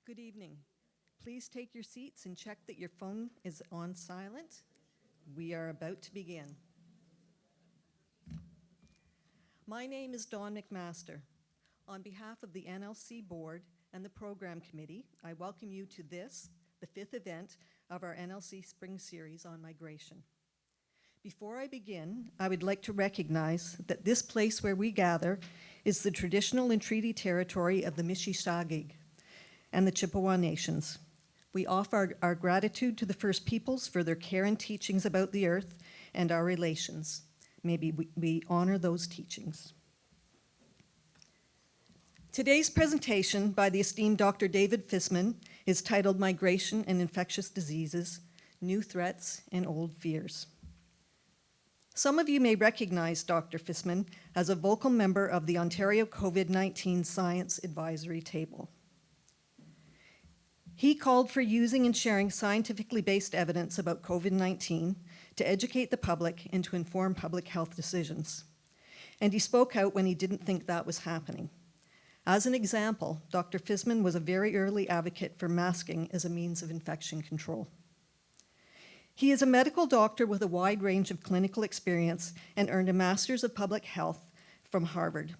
Good evening. Please take your seats and check that your phone is on silent. We are about to begin. My name is Dawn McMaster. On behalf of the NLC Board and the Program Committee, I welcome you to this, the fifth event of our NLC Spring Series on migration. Before I begin, I would like to recognize that this place where we gather is the traditional and treaty territory of the Mississauga and the Chippewa Nations. We offer our gratitude to the First Peoples for their care and teachings about the earth and our relations. Maybe we honor those teachings. Today's presentation by the esteemed Dr. David Fisman is titled Migration and Infectious Diseases, New Threats and Old Fears. Some of you may recognize Dr. Fisman as a vocal member of the Ontario COVID-19 Science Advisory Table. He called for using and sharing scientifically based evidence about COVID-19 to educate the public and to inform public health decisions. And he spoke out when he didn't think that was happening. As an example, Dr. Fisman was a very early advocate for masking as a means of infection control. He is a medical doctor with a wide range of clinical experience and earned a Master's of Public Health from Harvard.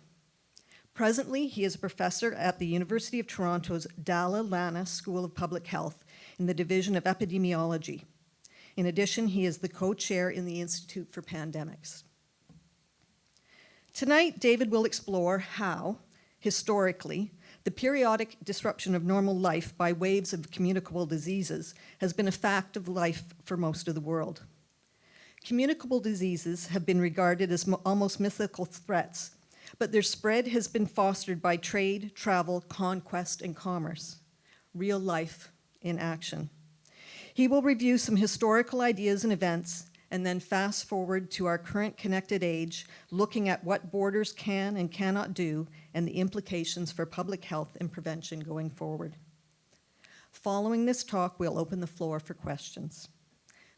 Presently, he is a professor at the University of Toronto's Dalla Lana School of Public Health in the Division of Epidemiology. In addition, he is the co-chair in the Institute for Pandemics. Tonight, David will explore how, historically, the periodic disruption of normal life by waves of communicable diseases has been a fact of life for most of the world. Communicable diseases have been regarded as almost mythical threats, but their spread has been fostered by trade, travel, conquest, and commerce. Real life in action. He will review some historical ideas and events, and then fast forward to our current connected age, looking at what borders can and cannot do, and the implications for public health and prevention going forward. Following this talk, we'll open the floor for questions.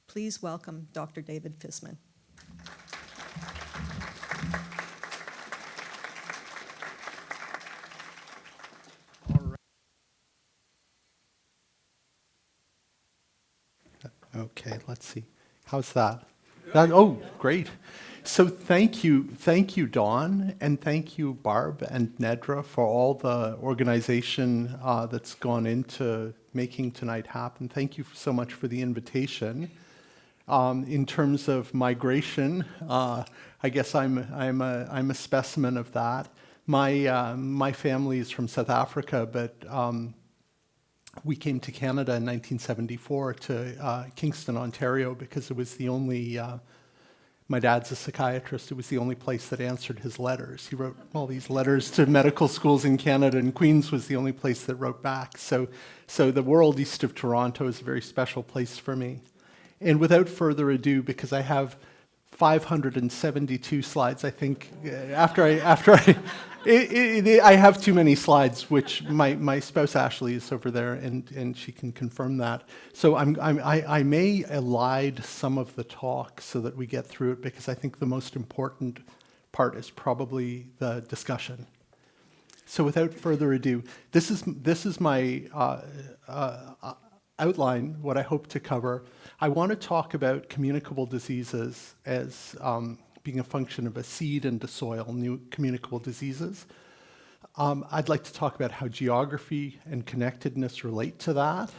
Please welcome Dr. David Fisman. Okay, let's see. How's that? Oh, great. So thank you, Dawn, and thank you, Barb and Nedra, for all the organization that's gone into making tonight happen. Thank you so much for the invitation. In terms of migration, I guess I'm a specimen of that. My family is from South Africa, but we came to Canada in 1974 to Kingston, Ontario, because it was the only, my dad's a psychiatrist, it was the only place that answered his letters. He wrote all these letters to medical schools in Canada, and Queens was the only place that wrote back. So the world east of Toronto is a very special place for me. And without further ado, because I have 572 slides, I think, I have too many slides, which my spouse Ashley is over there, and she can confirm that. So I may elide some of the talk so that we get through it, because I think the most important part is probably the discussion. So without further ado, this is my outline, what I hope to cover. I want to talk about communicable diseases as being a function of a seed and a soil, new communicable diseases. I'd like to talk about how geography and connectedness relate to that.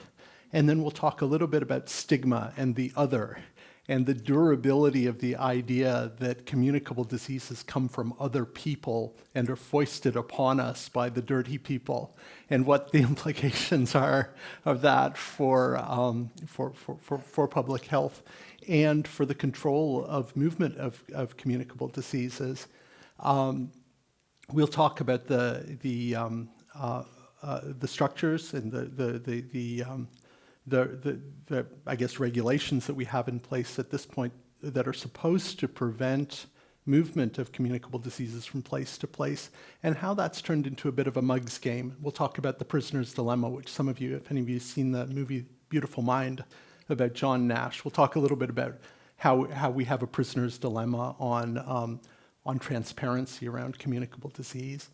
And then we'll talk a little bit about stigma and the other, and the durability of the idea that communicable diseases come from other people and are foisted upon us by the dirty people, and what the implications are of that for public health and for the control of movement of communicable diseases. We'll talk about the structures and the I guess regulations that we have in place at this point that are supposed to prevent movement of communicable diseases from place to place, and how that's turned into a bit of a mug's game. We'll talk about the prisoner's dilemma, which some of you, if any of you have seen the movie Beautiful Mind about John Nash, we'll talk a little bit about how we have a prisoner's dilemma on transparency around communicable disease.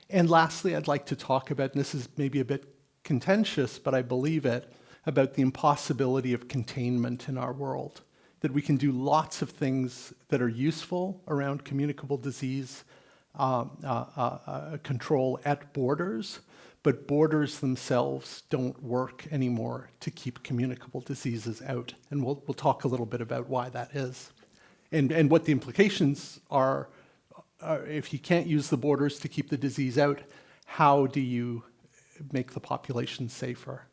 And lastly, I'd like to talk about, and this is maybe a bit contentious, but I believe it, about the impossibility of containment in our world. That we can do lots of things that are useful around communicable disease control at borders, but borders themselves don't work anymore to keep communicable diseases out. And we'll talk a little bit about why that is. And what the implications are, if you can't use the borders to keep the disease out, how do you make the population safer?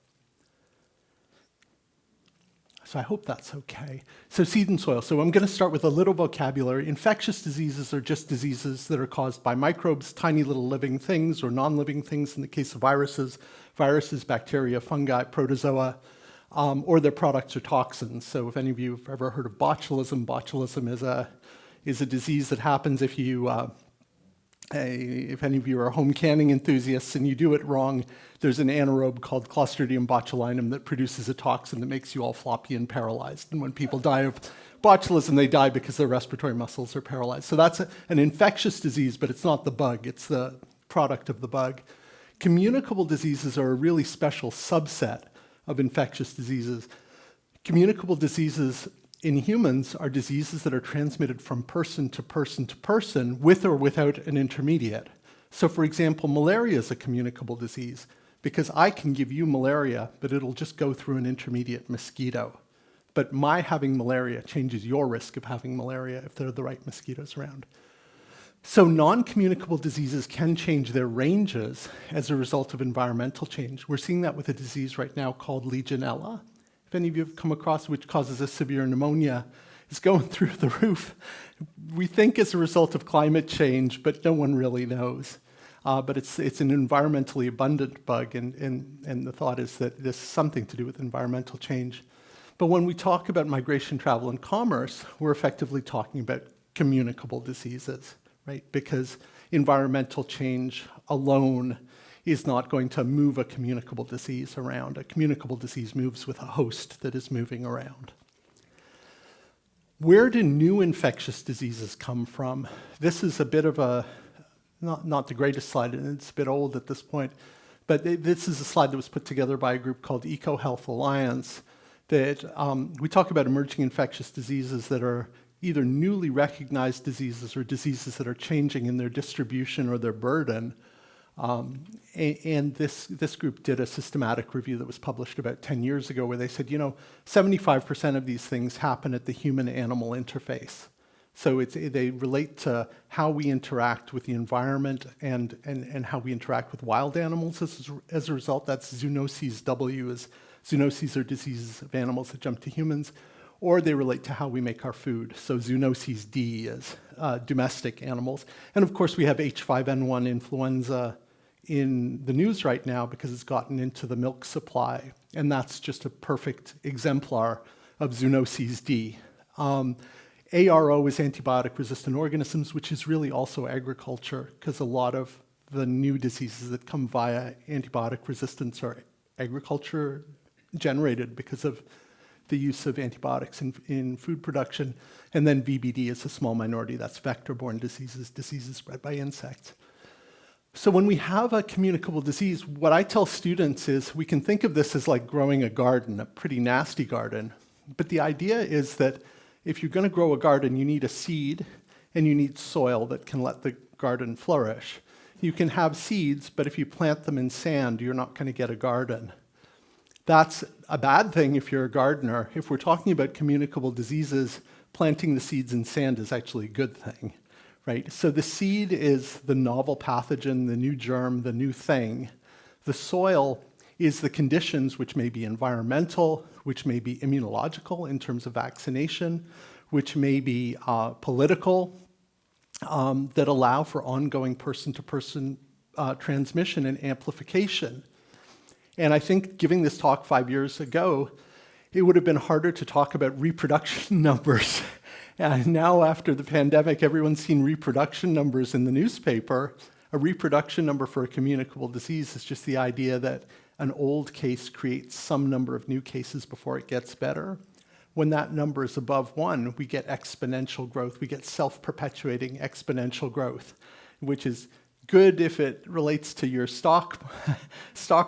So I hope that's okay. So seed and soil. So I'm going to start with a little vocabulary. Infectious diseases are just diseases that are caused by microbes, tiny little living things or non-living things in the case of viruses, bacteria, fungi, protozoa, or their products or toxins. So if any of you have ever heard of botulism, botulism is a disease that happens if any of you are home canning enthusiasts and you do it wrong, there's an anaerobe called Clostridium botulinum that produces a toxin that makes you all floppy and paralyzed. And when people die of botulism, they die because their respiratory muscles are paralyzed. So that's an infectious disease, but it's not the bug, it's the product of the bug. Communicable diseases are a really special subset of infectious diseases. Communicable diseases in humans are diseases that are transmitted from person to person to person with or without an intermediate. So for example, malaria is a communicable disease because I can give you malaria, but it'll just go through an intermediate mosquito. But my having malaria changes your risk of having malaria if there are the right mosquitoes around. So non-communicable diseases can change their ranges as a result of environmental change. We're seeing that with a disease right now called Legionella. If any of you have come across, which causes a severe pneumonia, it's going through the roof. We think as a result of climate change, but no one really knows. But it's an environmentally abundant bug, and the thought is that this is something to do with environmental change. But when we talk about migration, travel, and commerce, we're effectively talking about communicable diseases, right? Because environmental change alone is not going to move a communicable disease around. A communicable disease moves with a host that is moving around. Where do new infectious diseases come from? This is a bit of a, not the greatest slide, and it's a bit old at this point, but this is a slide that was put together by a group called EcoHealth Alliance that we talk about emerging infectious diseases that are either newly recognized diseases or diseases that are changing in their distribution or their burden. And this group did a systematic review that was published about 10 years ago where they said, 75% of these things happen at the human-animal interface. So they relate to how we interact with the environment and how we interact with wild animals. As a result, that's zoonoses W, as zoonoses are diseases of animals that jump to humans, or they relate to how we make our food. So zoonoses D is domestic animals. And of course, we have H5N1 influenza in the news right now because it's gotten into the milk supply. And that's just a perfect exemplar of zoonoses D. ARO is antibiotic-resistant organisms, which is really also agriculture, because a lot of the new diseases that come via antibiotic resistance are agriculture-generated because of the use of antibiotics in food production. And then VBD is a small minority. That's vector-borne diseases spread by insects. So when we have a communicable disease, what I tell students is we can think of this as like growing a garden, a pretty nasty garden. But the idea is that if you're going to grow a garden, you need a seed and you need soil that can let the garden flourish. You can have seeds, but if you plant them in sand, you're not going to get a garden. That's a bad thing if you're a gardener. If we're talking about communicable diseases, planting the seeds in sand is actually a good thing, right? So the seed is the novel pathogen, the new germ, the new thing. The soil is the conditions which may be environmental, which may be immunological in terms of vaccination, which may be political, that allow for ongoing person-to-person transmission and amplification. And I think giving this talk 5 years ago, it would have been harder to talk about reproduction numbers. And now after the pandemic, everyone's seen reproduction numbers in the newspaper. A reproduction number for a communicable disease is just the idea that an old case creates some number of new cases before it gets better. When that number is above 1, we get exponential growth. We get self-perpetuating exponential growth, which is good if it relates to your stock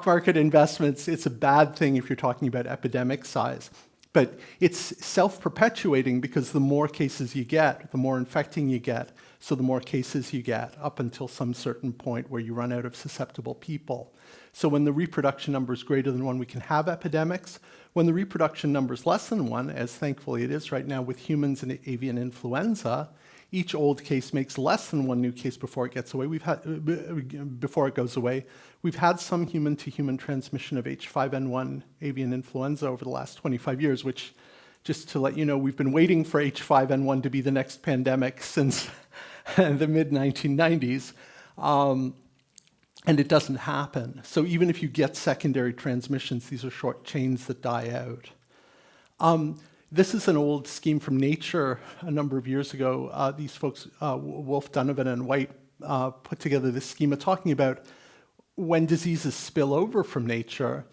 market investments. It's a bad thing if you're talking about epidemic size. But it's self-perpetuating because the more cases you get, the more infecting you get, so the more cases you get up until some certain point where you run out of susceptible people. So when the reproduction number is greater than 1, we can have epidemics. When the reproduction number is less than 1, as thankfully it is right now with humans and avian influenza, each old case makes less than 1 new case before it gets away. Before it goes away. We've had some human-to-human transmission of H5N1 avian influenza over the last 25 years, which, just to let you know, we've been waiting for H5N1 to be the next pandemic since the mid-1990s, and it doesn't happen. So even if you get secondary transmissions, these are short chains that die out. This is an old scheme from Nature a number of years ago. These folks, Wolf, Donovan, and White, put together this schema talking about when diseases spill over from nature.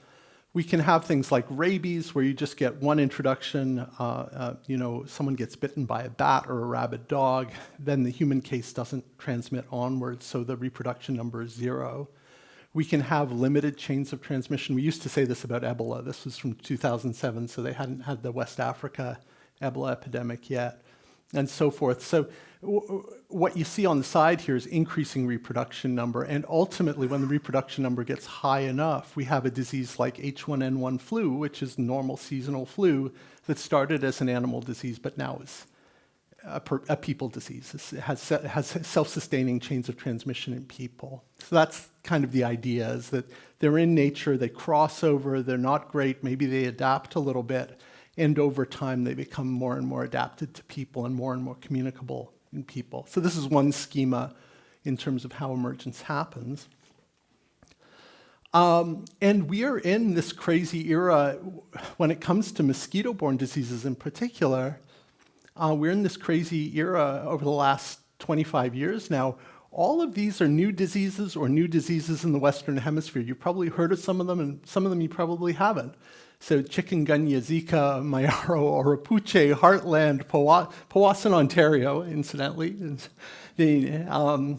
We can have things like rabies, where you just get one introduction, someone gets bitten by a bat or a rabid dog, then the human case doesn't transmit onwards, so the reproduction number is 0. We can have limited chains of transmission. We used to say this about Ebola. This was from 2007, so they hadn't had the West Africa Ebola epidemic yet, and so forth. So what you see on the side here is increasing reproduction number, and ultimately when the reproduction number gets high enough, we have a disease like H1N1 flu, which is normal seasonal flu that started as an animal disease but now is a people disease. It has self-sustaining chains of transmission in people. So that's kind of the idea, is that they're in nature, they cross over, they're not great, maybe they adapt a little bit, and over time they become more and more adapted to people and more communicable in people. So this is one schema in terms of how emergence happens. And we are in this crazy era when it comes to mosquito-borne diseases in particular. We're in this crazy era over the last 25 years now. All of these are new diseases or new diseases in the Western Hemisphere. You've probably heard of some of them, and some of them you probably haven't. So chikungunya, Zika, Mayaro, Orapuche, Heartland, Powassan, Ontario, incidentally. The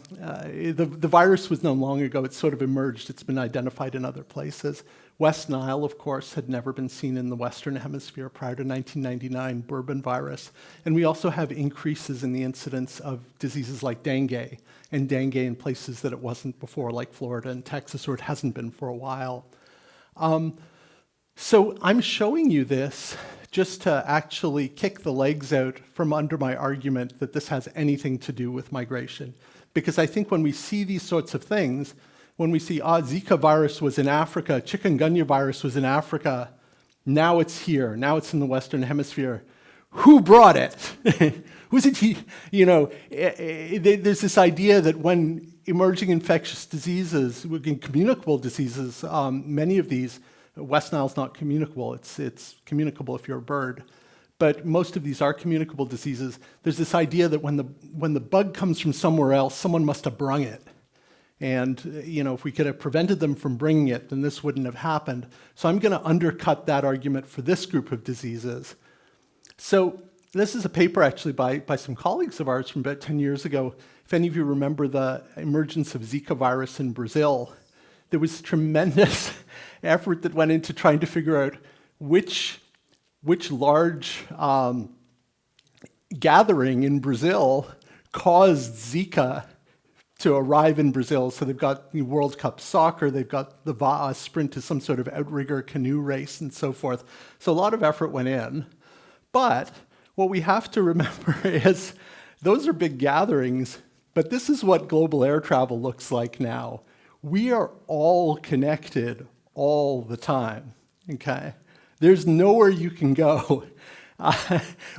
virus was known long ago. It's sort of emerged. It's been identified in other places. West Nile, of course, had never been seen in the Western Hemisphere prior to 1999, Bourbon virus. And we also have increases in the incidence of diseases like dengue, and dengue in places that it wasn't before, like Florida and Texas, or it hasn't been for a while. So I'm showing you this just to actually kick the legs out from under my argument that this has anything to do with migration. Because I think when we see these sorts of things, when we see, Zika virus was in Africa, chikungunya virus was in Africa, now it's here, now it's in the Western Hemisphere. Who brought it? Who's it? There's this idea that when emerging infectious diseases, communicable diseases, many of these, West Nile's not communicable, it's communicable if you're a bird. But most of these are communicable diseases. There's this idea that when the bug comes from somewhere else, someone must have brung it. And if we could have prevented them from bringing it, then this wouldn't have happened. So I'm going to undercut that argument for this group of diseases. So this is a paper actually by some colleagues of ours from about 10 years ago. If any of you remember the emergence of Zika virus in Brazil, there was tremendous effort that went into trying to figure out which large gathering in Brazil caused Zika to arrive in Brazil. So they've got the World Cup soccer, they've got the sprint to some sort of outrigger canoe race and so forth. So a lot of effort went in. But what we have to remember is those are big gatherings, but this is what global air travel looks like now. We are all connected all the time, okay? There's nowhere you can go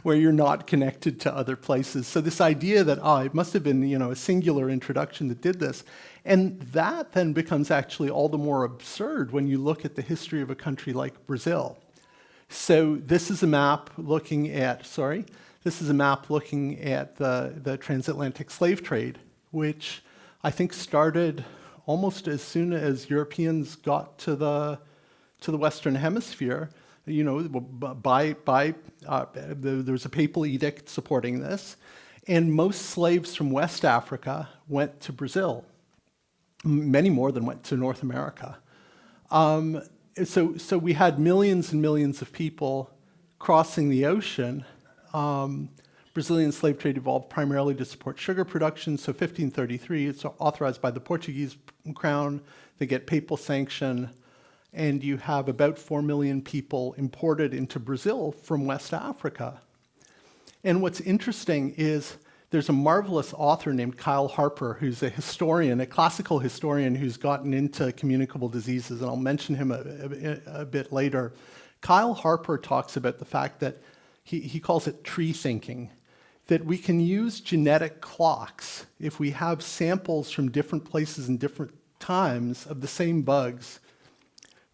where you're not connected to other places. So this idea that, it must have been, a singular introduction that did this, and that then becomes actually all the more absurd when you look at the history of a country like Brazil. So this is a map looking at, the transatlantic slave trade, which I think started almost as soon as Europeans got to the Western Hemisphere. There was a papal edict supporting this, and most slaves from West Africa went to Brazil. Many more than went to North America. So we had millions and millions of people crossing the ocean. Brazilian slave trade evolved primarily to support sugar production. So 1533, it's authorized by the Portuguese crown. They get papal sanction. And you have about 4 million people imported into Brazil from West Africa. And what's interesting is there's a marvelous author named Kyle Harper, who's a historian, a classical historian who's gotten into communicable diseases, and I'll mention him a bit later. Kyle Harper talks about the fact that he calls it tree thinking, that we can use genetic clocks if we have samples from different places and different times of the same bugs.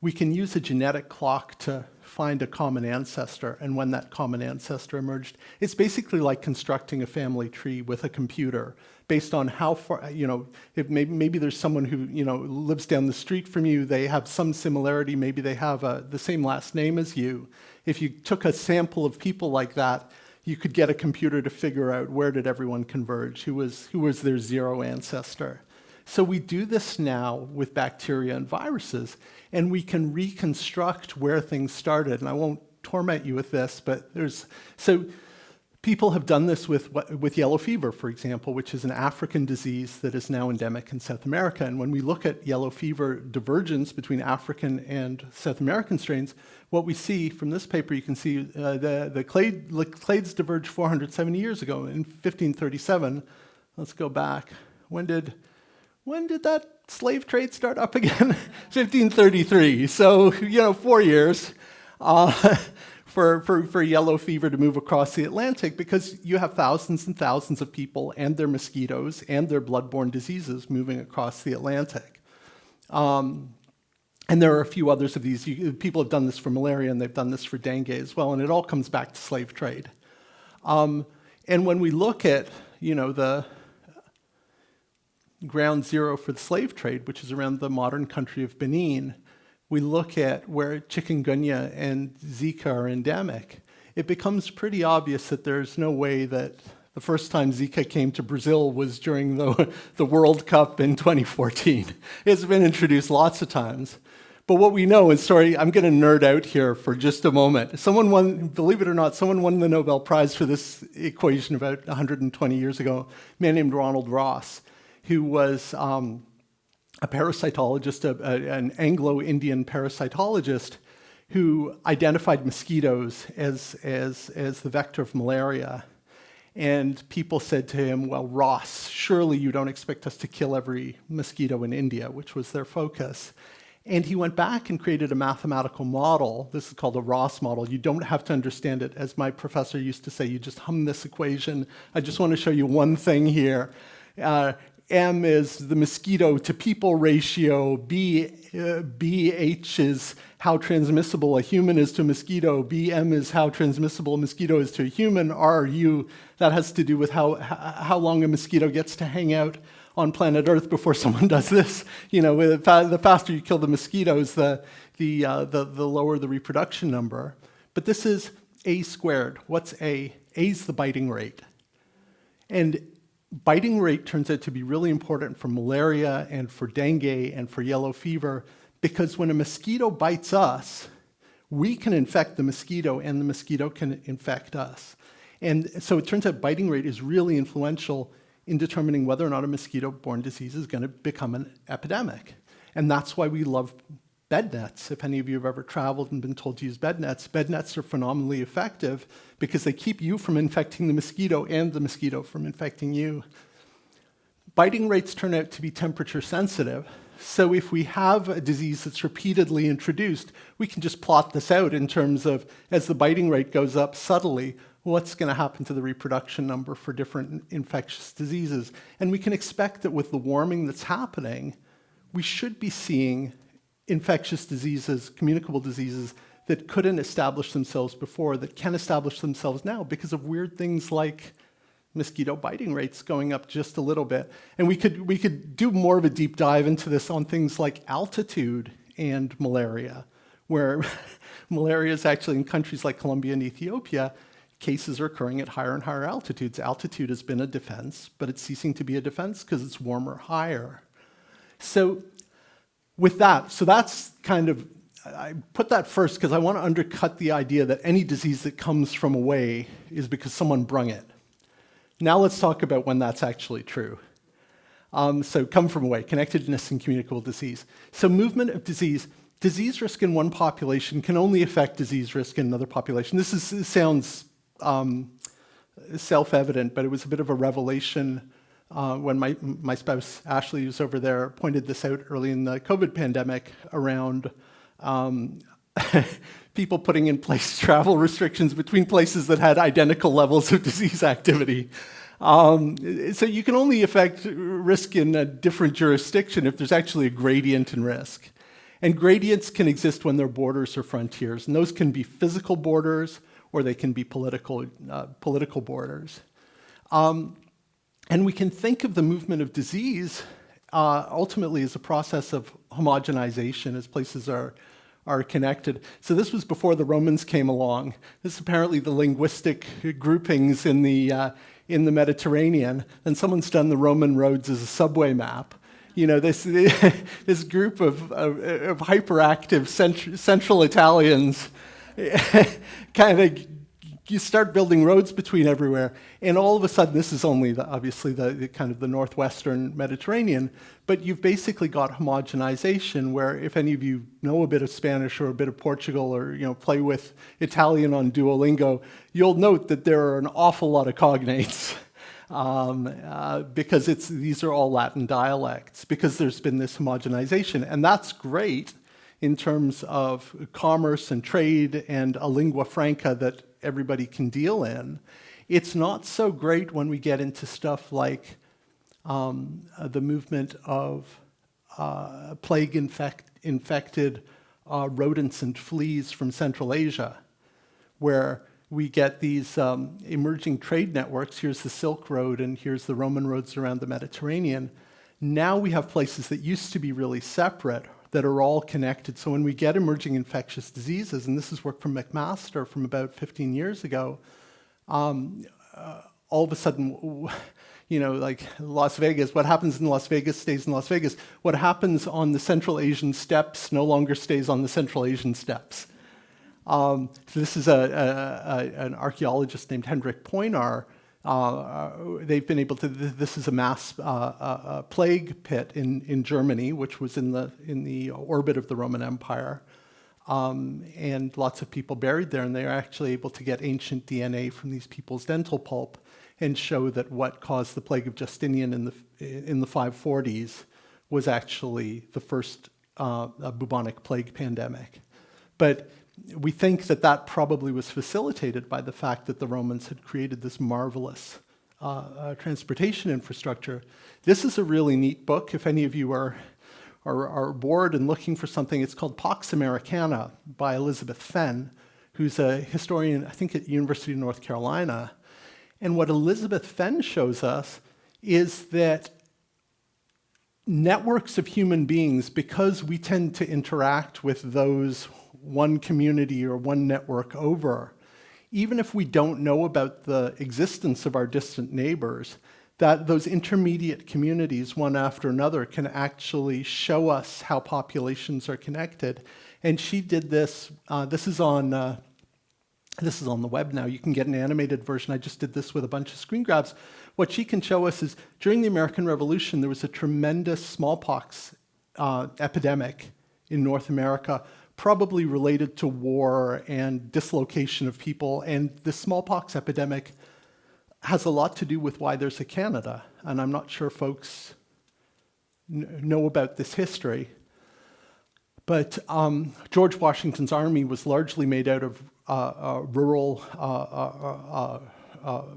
We can use a genetic clock to find a common ancestor, and when that common ancestor emerged. It's basically like constructing a family tree with a computer based on how far, if maybe there's someone who, lives down the street from you, they have some similarity, maybe they have the same last name as you. If you took a sample of people like that, you could get a computer to figure out where did everyone converge, who was their zero ancestor. So we do this now with bacteria and viruses, and we can reconstruct where things started. And I won't torment you with this, but so people have done this with yellow fever, for example, which is an African disease that is now endemic in South America. And when we look at yellow fever divergence between African and South American strains, what we see from this paper, you can see the clades diverged 470 years ago in 1537. Let's go back. When did that slave trade start up again? 1533. So, 4 years for yellow fever to move across the Atlantic, because you have thousands and thousands of people and their mosquitoes and their bloodborne diseases moving across the Atlantic. And there are a few others of these. People have done this for malaria, and they've done this for dengue as well, and it all comes back to slave trade. And when we look at, the ground zero for the slave trade, which is around the modern country of Benin, we look at where chikungunya and Zika are endemic. It becomes pretty obvious that there's no way that the first time Zika came to Brazil was during the World Cup in 2014. It's been introduced lots of times. But what we know is, I'm going to nerd out here for just a moment. Believe it or not, someone won the Nobel Prize for this equation about 120 years ago, a man named Ronald Ross, who was a parasitologist, an Anglo-Indian parasitologist, who identified mosquitoes as the vector of malaria. And people said to him, well, Ross, surely you don't expect us to kill every mosquito in India, which was their focus. And he went back and created a mathematical model. This is called a Ross model. You don't have to understand it. As my professor used to say, you just hum this equation. I just want to show you one thing here. M is the mosquito to people ratio. BH is how transmissible a human is to a mosquito. BM is how transmissible a mosquito is to a human. RU, that has to do with how long a mosquito gets to hang out on planet Earth before someone does this. The faster you kill the mosquitoes, the lower the reproduction number. But this is A squared. What's A? A is the biting rate. And biting rate turns out to be really important for malaria and for dengue and for yellow fever, because when a mosquito bites us, we can infect the mosquito and the mosquito can infect us. And so it turns out biting rate is really influential in determining whether or not a mosquito-borne disease is going to become an epidemic. And that's why we love bed nets. If any of you have ever traveled and been told to use bed nets are phenomenally effective because they keep you from infecting the mosquito and the mosquito from infecting you. Biting rates turn out to be temperature sensitive. So if we have a disease that's repeatedly introduced, we can just plot this out in terms of, as the biting rate goes up subtly, what's going to happen to the reproduction number for different infectious diseases. And we can expect that with the warming that's happening, we should be seeing infectious diseases, communicable diseases, that couldn't establish themselves before, that can establish themselves now because of weird things like mosquito biting rates going up just a little bit. And we could do more of a deep dive into this on things like altitude and malaria, where malaria is actually in countries like Colombia and Ethiopia, cases are occurring at higher and higher altitudes. Altitude has been a defense, but it's ceasing to be a defense because it's warmer higher. So with that, so that's kind of, I put that first because I want to undercut the idea that any disease that comes from away is because someone brung it. Now let's talk about when that's actually true. So come from away, connectedness and communicable disease. So movement of disease risk in one population can only affect disease risk in another population. This sounds self-evident, but it was a bit of a revelation when my spouse, Ashley, who's over there, pointed this out early in the COVID pandemic around people putting in place travel restrictions between places that had identical levels of disease activity. So you can only affect risk in a different jurisdiction if there's actually a gradient in risk. And gradients can exist when they're borders or frontiers, and those can be physical borders or they can be political borders. And we can think of the movement of disease ultimately as a process of homogenization as places are connected. So this was before the Romans came along. This is apparently the linguistic groupings in the Mediterranean. And someone's done the Roman roads as a subway map. You know, this group of hyperactive central Italians kind of, you start building roads between everywhere, and all of a sudden, this is only obviously the kind of the northwestern Mediterranean, but you've basically got homogenization where if any of you know a bit of Spanish or a bit of Portugal or play with Italian on Duolingo, you'll note that there are an awful lot of cognates because these are all Latin dialects because there's been this homogenization, and that's great in terms of commerce and trade and a lingua franca that everybody can deal in. It's not so great when we get into stuff like the movement of plague-infected rodents and fleas from Central Asia, where we get these emerging trade networks. Here's the Silk Road and here's the Roman roads around the Mediterranean. Now we have places that used to be really separate that are all connected. So when we get emerging infectious diseases, and this is work from McMaster from about 15 years ago, all of a sudden, like Las Vegas, what happens in Las Vegas stays in Las Vegas. What happens on the Central Asian steppes no longer stays on the Central Asian steppes. So this is an archaeologist named Hendrik Poinar. They've been able to. This is a mass plague pit in Germany, which was in the orbit of the Roman Empire, and lots of people buried there. And they are actually able to get ancient DNA from these people's dental pulp and show that what caused the plague of Justinian in the 540s was actually the first bubonic plague pandemic. But we think that probably was facilitated by the fact that the Romans had created this marvelous transportation infrastructure. This is a really neat book. If any of you are bored and looking for something, it's called Pax Americana by Elizabeth Fenn, who's a historian, I think, at University of North Carolina. And what Elizabeth Fenn shows us is that networks of human beings, because we tend to interact with those one community or one network over, even if we don't know about the existence of our distant neighbors, that those intermediate communities, one after another, can actually show us how populations are connected. And she did this. This is on the web now. You can get an animated version. I just did this with a bunch of screen grabs. What she can show us is during the American Revolution, there was a tremendous smallpox epidemic in North America, probably related to war and dislocation of people. And the smallpox epidemic has a lot to do with why there's a Canada. And I'm not sure folks know about this history. But George Washington's army was largely made out of rural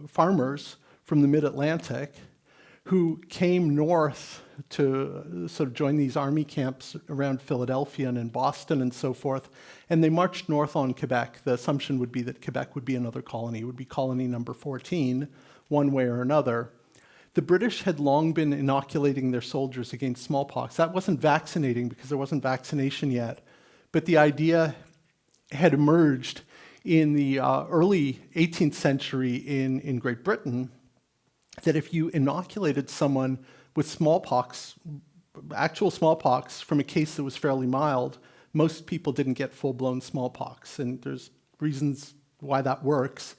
farmers from the mid-Atlantic who came north to sort of join these army camps around Philadelphia and in Boston and so forth. And they marched north on Quebec. The assumption would be that Quebec would be another colony. It would be colony number 14, one way or another. The British had long been inoculating their soldiers against smallpox. That wasn't vaccinating because there wasn't vaccination yet. But the idea had emerged in the early 18th century in Great Britain that if you inoculated someone with smallpox actual smallpox from a case that was fairly mild, most people didn't get full-blown smallpox, and there's reasons why that works.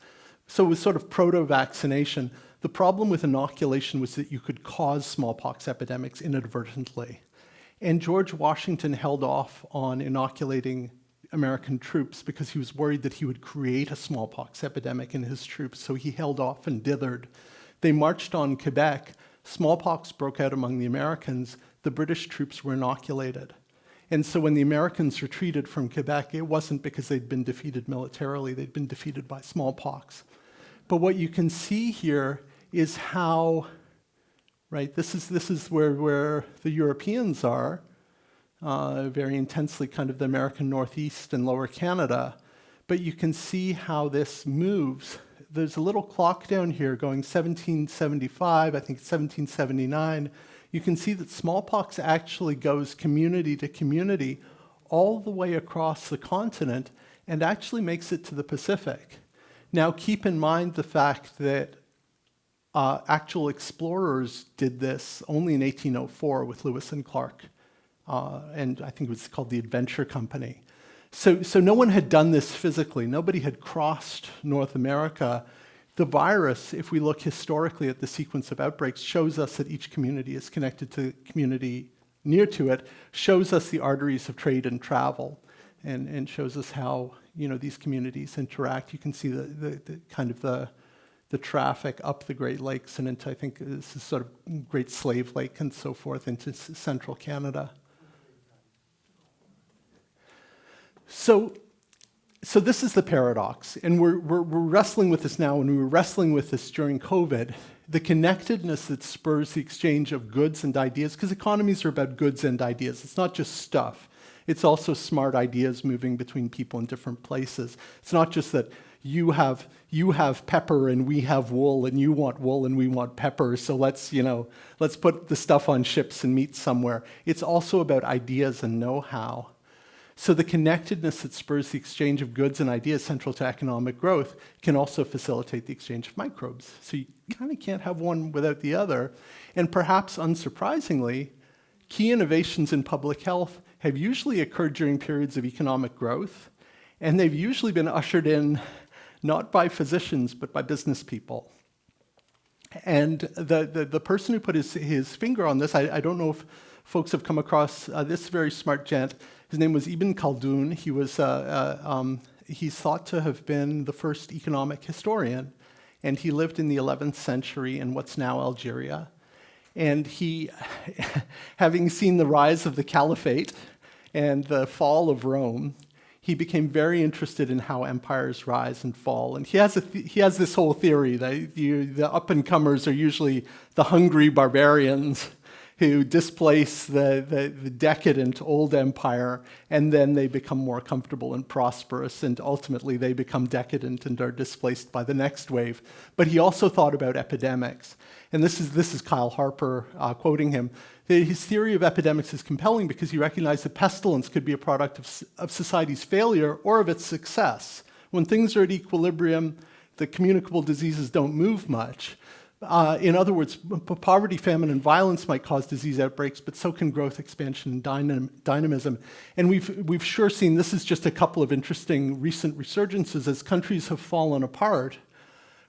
So it was sort of proto-vaccination. The problem with inoculation was that you could cause smallpox epidemics inadvertently. And George Washington held off on inoculating American troops because he was worried that he would create a smallpox epidemic in his troops, so he held off and dithered. They marched on Quebec. Smallpox broke out among the Americans. The British troops were inoculated. And so when the Americans retreated from Quebec, it wasn't because they'd been defeated militarily, they'd been defeated by smallpox. But what you can see here is how, right, this is where the Europeans are, very intensely kind of the American Northeast and Lower Canada, but you can see how this moves. There's a little clock down here going 1775, I think 1779. You can see that smallpox actually goes community to community all the way across the continent and actually makes it to the Pacific. Now keep in mind the fact that actual explorers did this only in 1804 with Lewis and Clark, and I think it was called the Adventure Company. So no one had done this physically. Nobody had crossed North America. The virus, if we look historically at the sequence of outbreaks, shows us that each community is connected to the community near to it, shows us the arteries of trade and travel, and shows us how these communities interact. You can see the kind of the traffic up the Great Lakes and into, I think this is sort of Great Slave Lake and so forth, into central Canada. So this is the paradox, and we're wrestling with this now, and we were wrestling with this during COVID, the connectedness that spurs the exchange of goods and ideas, because economies are about goods and ideas. It's not just stuff. It's also smart ideas moving between people in different places. It's not just that you have pepper and we have wool, and you want wool and we want pepper, so let's put the stuff on ships and meet somewhere. It's also about ideas and know-how. So the connectedness that spurs the exchange of goods and ideas central to economic growth can also facilitate the exchange of microbes. So you kind of can't have one without the other. And perhaps unsurprisingly, key innovations in public health have usually occurred during periods of economic growth, and they've usually been ushered in not by physicians, but by business people. And the person who put his finger on this, I don't know if folks have come across this very smart gent. His name was Ibn Khaldun. He was he's thought to have been the first economic historian, and he lived in the 11th century in what's now Algeria. And he, having seen the rise of the caliphate and the fall of Rome, he became very interested in how empires rise and fall. And he has this whole theory that the up-and-comers are usually the hungry barbarians who displace the decadent old empire, and then they become more comfortable and prosperous, and ultimately they become decadent and are displaced by the next wave. But he also thought about epidemics. And this is Kyle Harper quoting him. His theory of epidemics is compelling because he recognized that pestilence could be a product of society's failure or of its success. When things are at equilibrium, the communicable diseases don't move much. In other words, poverty, famine, and violence might cause disease outbreaks, but so can growth, expansion, and dynamism. And we've sure seen, this is just a couple of interesting recent resurgences. As countries have fallen apart,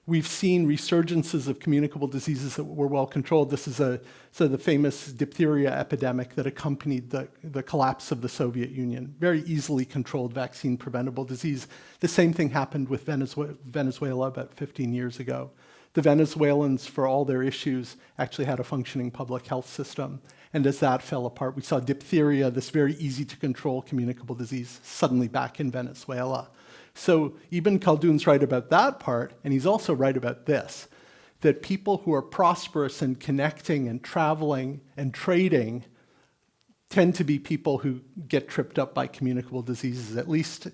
we've seen resurgences of communicable diseases that were well controlled. This is the famous diphtheria epidemic that accompanied the collapse of the Soviet Union. Very easily controlled vaccine-preventable disease. The same thing happened with Venezuela about 15 years ago. The Venezuelans, for all their issues, actually had a functioning public health system. And as that fell apart, we saw diphtheria, this very easy-to-control communicable disease, suddenly back in Venezuela. So Ibn Khaldun's right about that part, and he's also right about this, that people who are prosperous and connecting and traveling and trading tend to be people who get tripped up by communicable diseases, at least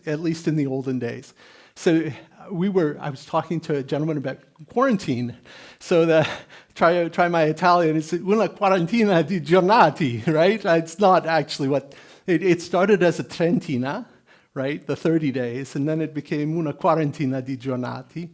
in the olden days. So I was talking to a gentleman about quarantine. So try my Italian. It's una quarantina di giornati, right? It's not actually what it started as a trentina, right? The 30 days, and then it became una quarantina di giornati.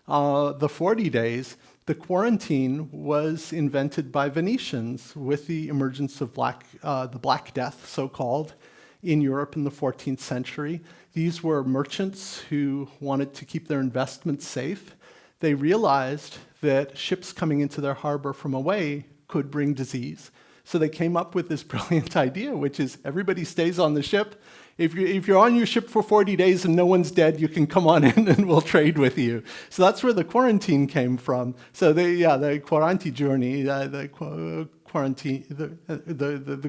the 40 days, the quarantine was invented by Venetians with the emergence of the Black Death, so-called, in Europe in the 14th century. These were merchants who wanted to keep their investments safe. They realized that ships coming into their harbor from away could bring disease. So they came up with this brilliant idea, which is everybody stays on the ship. If you're on your ship for 40 days and no one's dead, you can come on in and we'll trade with you. So that's where the quarantine came from. So the quarantine journey, the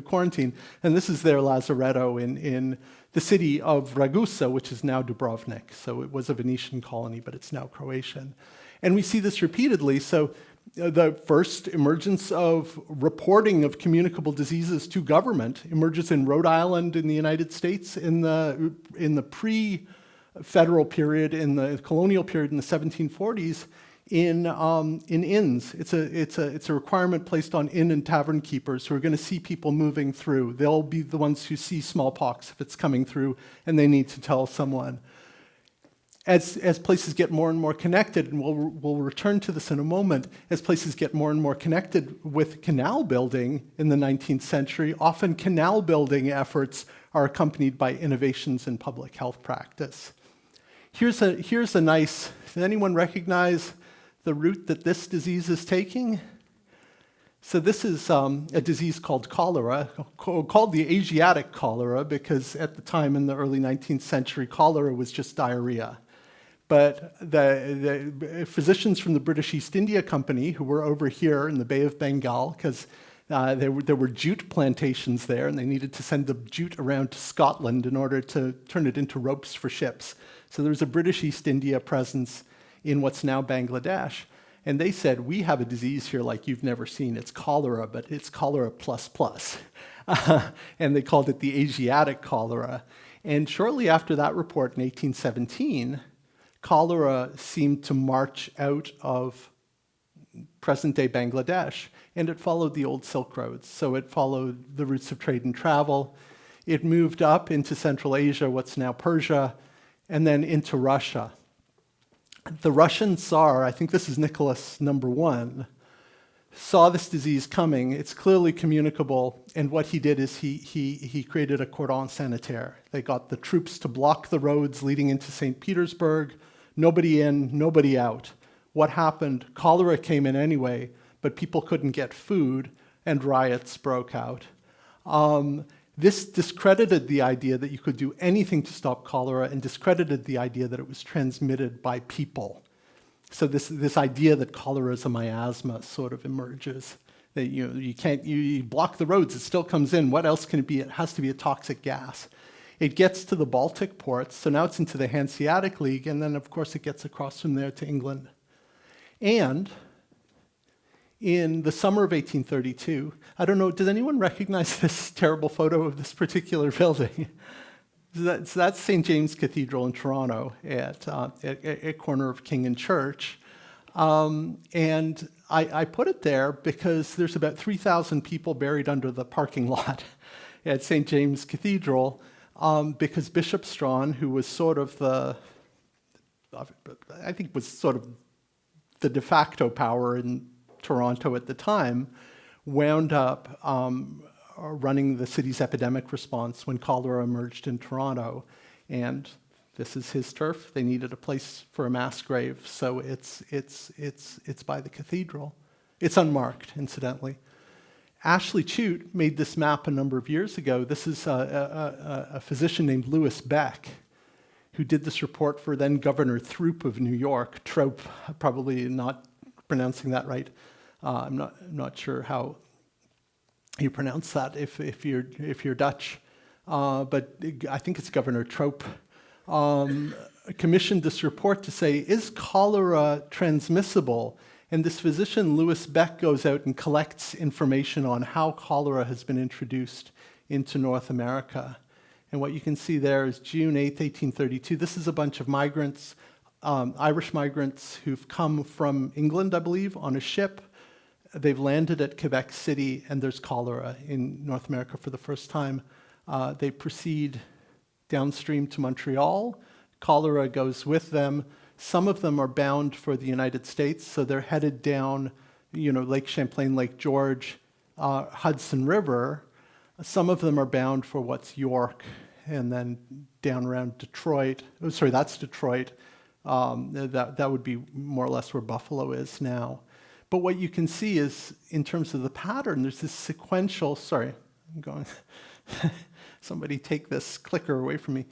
quarantine, and this is their lazaretto in the city of Ragusa, which is now Dubrovnik. So it was a Venetian colony, but it's now Croatian. And we see this repeatedly. So the first emergence of reporting of communicable diseases to government emerges in Rhode Island in the United States in the pre-federal period, in the colonial period in the 1740s, in inns. It's a requirement placed on inn and tavern keepers who are going to see people moving through. They'll be the ones who see smallpox if it's coming through, and they need to tell someone. As places get more and more connected, and we'll return to this in a moment, as places get more and more connected with canal building in the 19th century, often canal building efforts are accompanied by innovations in public health practice. Here's a nice, does anyone recognize the route that this disease is taking? So this is a disease called cholera, called the Asiatic cholera, because at the time in the early 19th century, cholera was just diarrhea. But the physicians from the British East India Company, who were over here in the Bay of Bengal, because there were jute plantations there, and they needed to send the jute around to Scotland in order to turn it into ropes for ships. So there was a British East India presence in what's now Bangladesh. And they said, we have a disease here like you've never seen. It's cholera, but it's cholera plus plus. And they called it the Asiatic cholera. And shortly after that report in 1817, cholera seemed to march out of present-day Bangladesh, and it followed the old Silk Roads. So it followed the routes of trade and travel. It moved up into Central Asia, what's now Persia, and then into Russia. The Russian Tsar, I think this is Nicholas I, saw this disease coming. It's clearly communicable, and what he did is he created a cordon sanitaire. They got the troops to block the roads leading into St. Petersburg. Nobody in, nobody out. What happened? Cholera came in anyway, but people couldn't get food, and riots broke out. This discredited the idea that you could do anything to stop cholera, and discredited the idea that it was transmitted by people. So this idea that cholera is a miasma sort of emerges. That you block the roads, it still comes in. What else can it be? It has to be a toxic gas. It gets to the Baltic ports, so now it's into the Hanseatic League, and then of course it gets across from there to England. And in the summer of 1832, I don't know, does anyone recognize this terrible photo of this particular building? So that's St. James Cathedral in Toronto at corner of King and Church. And I put it there because there's about 3,000 people buried under the parking lot at St. James Cathedral, because Bishop Strawn, who was sort of the de facto power in Toronto at the time, wound up running the city's epidemic response when cholera emerged in Toronto. And this is his turf. They needed a place for a mass grave, so it's by the cathedral. It's unmarked, incidentally. Ashley Chute made this map a number of years ago. This is a physician named Louis Beck, who did this report for then Governor Throop of New York. Trope, probably not pronouncing that right. I'm not sure how you pronounce that if you're Dutch, but I think it's Governor Trope. Commissioned this report to say, is cholera transmissible? And this physician, Louis Beck, goes out and collects information on how cholera has been introduced into North America. And what you can see there is June 8th, 1832. This is a bunch of migrants, Irish migrants who've come from England, I believe, on a ship. They've landed at Quebec City, and there's cholera in North America for the first time. They proceed downstream to Montreal. Cholera goes with them Some of them are bound for the United States, so they're headed down, Lake Champlain, Lake George, Hudson River. Some of them are bound for what's York, and then down around Detroit. Oh, sorry, that's Detroit. That would be more or less where Buffalo is now. But what you can see is, in terms of the pattern, there's this sequential, sorry, I'm going, somebody take this clicker away from me.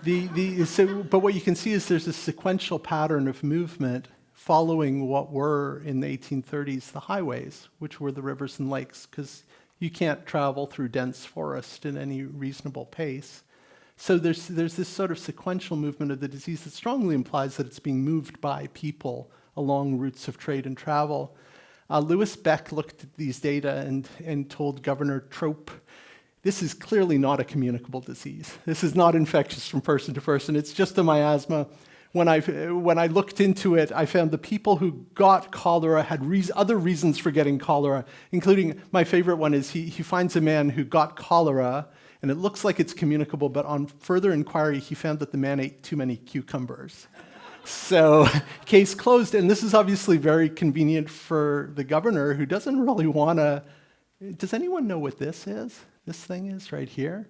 But what you can see is there's a sequential pattern of movement following what were, in the 1830s, the highways, which were the rivers and lakes, because you can't travel through dense forest in any reasonable pace. So there's this sort of sequential movement of the disease that strongly implies that it's being moved by people along routes of trade and travel. Lewis Beck looked at these data and told Governor Trope, this is clearly not a communicable disease. This is not infectious from person to person. It's just a miasma. When I looked into it, I found the people who got cholera had other reasons for getting cholera, including, my favorite one is he finds a man who got cholera, and it looks like it's communicable, but on further inquiry, he found that the man ate too many cucumbers. So, case closed, and this is obviously very convenient for the governor, who doesn't really want to... Does anyone know what this is? This thing is right here.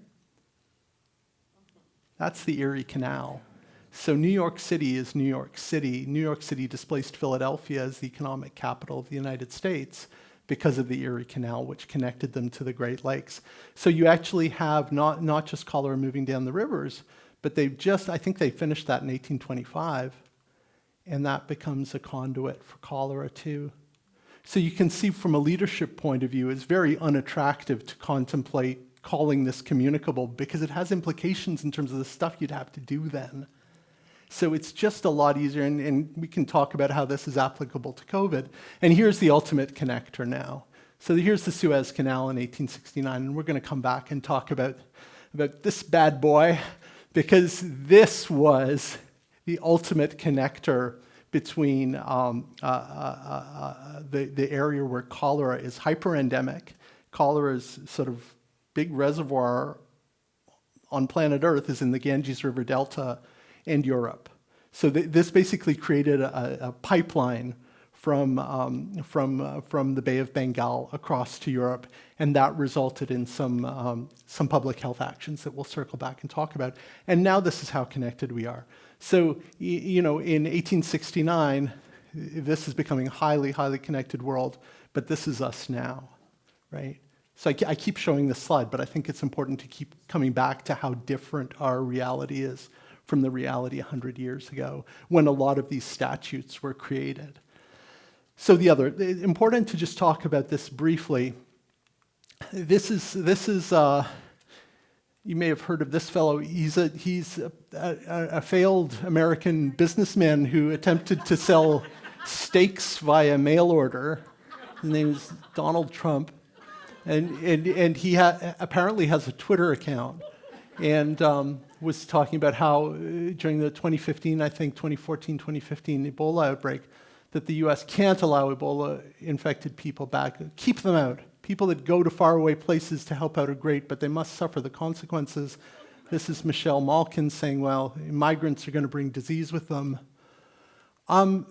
That's the Erie Canal. So New York City is New York City. New York City displaced Philadelphia as the economic capital of the United States because of the Erie Canal, which connected them to the Great Lakes. So you actually have not just cholera moving down the rivers, but I think they finished that in 1825, and that becomes a conduit for cholera too. So you can see from a leadership point of view, it's very unattractive to contemplate calling this communicable because it has implications in terms of the stuff you'd have to do then. So it's just a lot easier, and we can talk about how this is applicable to COVID. And here's the ultimate connector now. So here's the Suez Canal in 1869, and we're going to come back and talk about this bad boy, because this was the ultimate connector between the area where cholera is hyperendemic. Cholera is sort of big reservoir on planet Earth is in the Ganges River Delta and Europe. So this basically created a pipeline from the Bay of Bengal across to Europe, and that resulted in some public health actions that we'll circle back and talk about. And now this is how connected we are. So, in 1869, this is becoming a highly, highly connected world, but this is us now, right? So I keep showing this slide, but I think it's important to keep coming back to how different our reality is from the reality 100 years ago, when a lot of these statutes were created. So important to just talk about this briefly. This is you may have heard of this fellow. He's a failed American businessman who attempted to sell steaks via mail order. His name is Donald Trump. And he apparently has a Twitter account, and was talking about how during the 2014, 2015 Ebola outbreak, that the U.S. can't allow Ebola-infected people back. Keep them out. People that go to faraway places to help out are great, but they must suffer the consequences. This is Michelle Malkin saying, well, migrants are going to bring disease with them.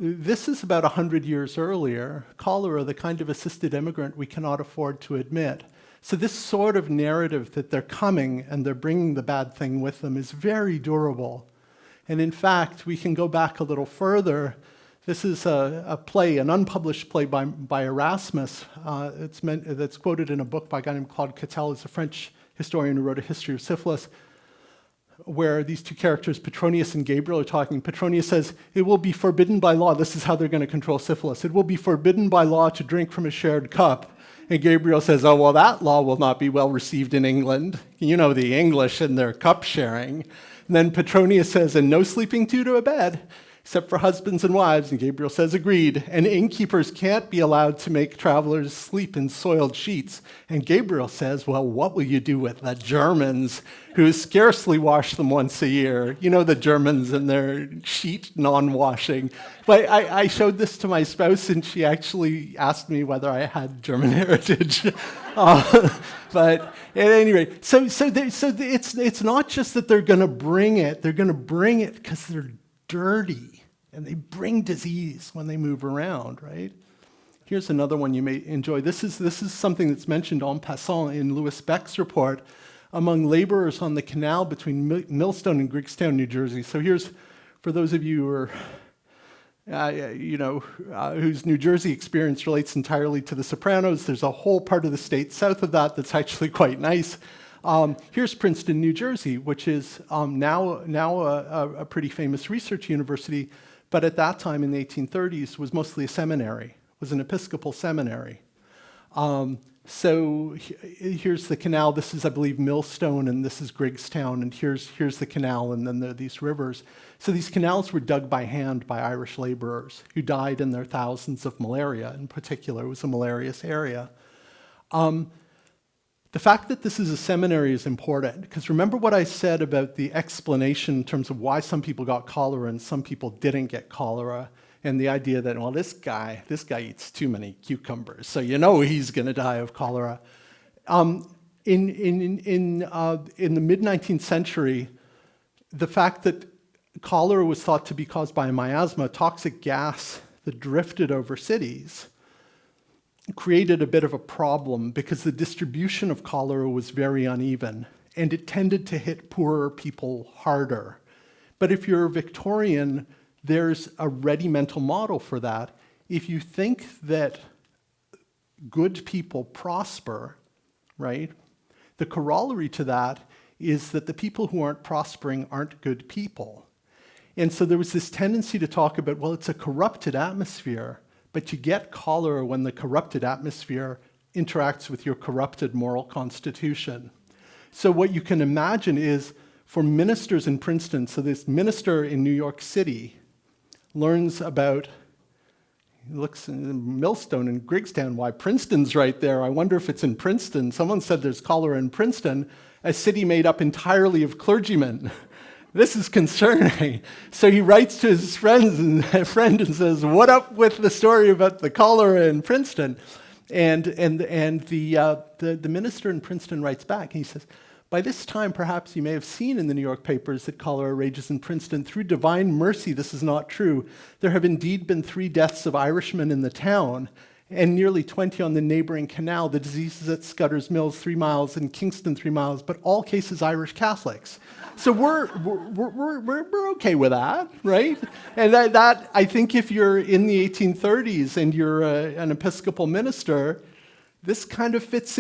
This is about 100 years earlier. Cholera, the kind of assisted immigrant we cannot afford to admit. So this sort of narrative that they're coming and they're bringing the bad thing with them is very durable. And in fact, we can go back a little further. This is a play, an unpublished play by Erasmus. That's quoted in a book by a guy named Claude Cattel, who's a French historian who wrote a history of syphilis, where these two characters, Petronius and Gabriel, are talking. Petronius says, it will be forbidden by law, this is how they're going to control syphilis, it will be forbidden by law to drink from a shared cup. And Gabriel says, oh, well, that law will not be well received in England. You know the English and their cup sharing. And then Petronius says, and no sleeping two to a bed, except for husbands and wives. And Gabriel says, agreed. And innkeepers can't be allowed to make travelers sleep in soiled sheets. And Gabriel says, well, what will you do with the Germans who scarcely wash them once a year? You know the Germans and their sheet non-washing. But I showed this to my spouse, and she actually asked me whether I had German heritage. But at any rate, so it's not just that they're going to bring it. They're going to bring it because they're dirty and they bring disease when they move around, right? Here's another one you may enjoy. This is something that's mentioned en passant in Louis Beck's report among laborers on the canal between Millstone and Griggstown, New Jersey. So here's, for those of you who are, whose New Jersey experience relates entirely to The Sopranos, there's a whole part of the state south of that that's actually quite nice. Here's Princeton, New Jersey, which is now a pretty famous research university, but at that time in the 1830s was mostly a seminary, was an Episcopal seminary. So here's the canal. This is, I believe, Millstone, and this is Griggstown, and here's the canal, and then there are these rivers. So these canals were dug by hand by Irish laborers who died in their thousands of malaria. In particular, it was a malarious area. The fact that this is a seminary is important, because remember what I said about the explanation in terms of why some people got cholera and some people didn't get cholera, and the idea that, well, this guy eats too many cucumbers, so you know he's going to die of cholera. In the mid-19th century, the fact that cholera was thought to be caused by a miasma, a toxic gas that drifted over cities, created a bit of a problem because the distribution of cholera was very uneven, and it tended to hit poorer people harder. But if you're a Victorian, there's a ready mental model for that. If you think that good people prosper, right, the corollary to that is that the people who aren't prospering aren't good people. And so there was this tendency to talk about, well, it's a corrupted atmosphere, but you get cholera when the corrupted atmosphere interacts with your corrupted moral constitution. So what you can imagine is for ministers in Princeton, so this minister in New York City learns about, he looks in Millstone and Griggstown, why Princeton's right there. I wonder if it's in Princeton. Someone said there's cholera in Princeton, a city made up entirely of clergymen. This is concerning. So he writes to his friend and says, what up with the story about the cholera in Princeton? And the minister in Princeton writes back, and he says, by this time, perhaps you may have seen in the New York papers that cholera rages in Princeton. Through divine mercy, this is not true. There have indeed been 3 deaths of Irishmen in the town, and nearly 20 on the neighboring canal. The disease is at Scudder's Mills, 3 miles, and Kingston, 3 miles, but all cases Irish Catholics. So we're okay with that, right? And that I think if you're in the 1830s and you're an Episcopal minister, this kind of fits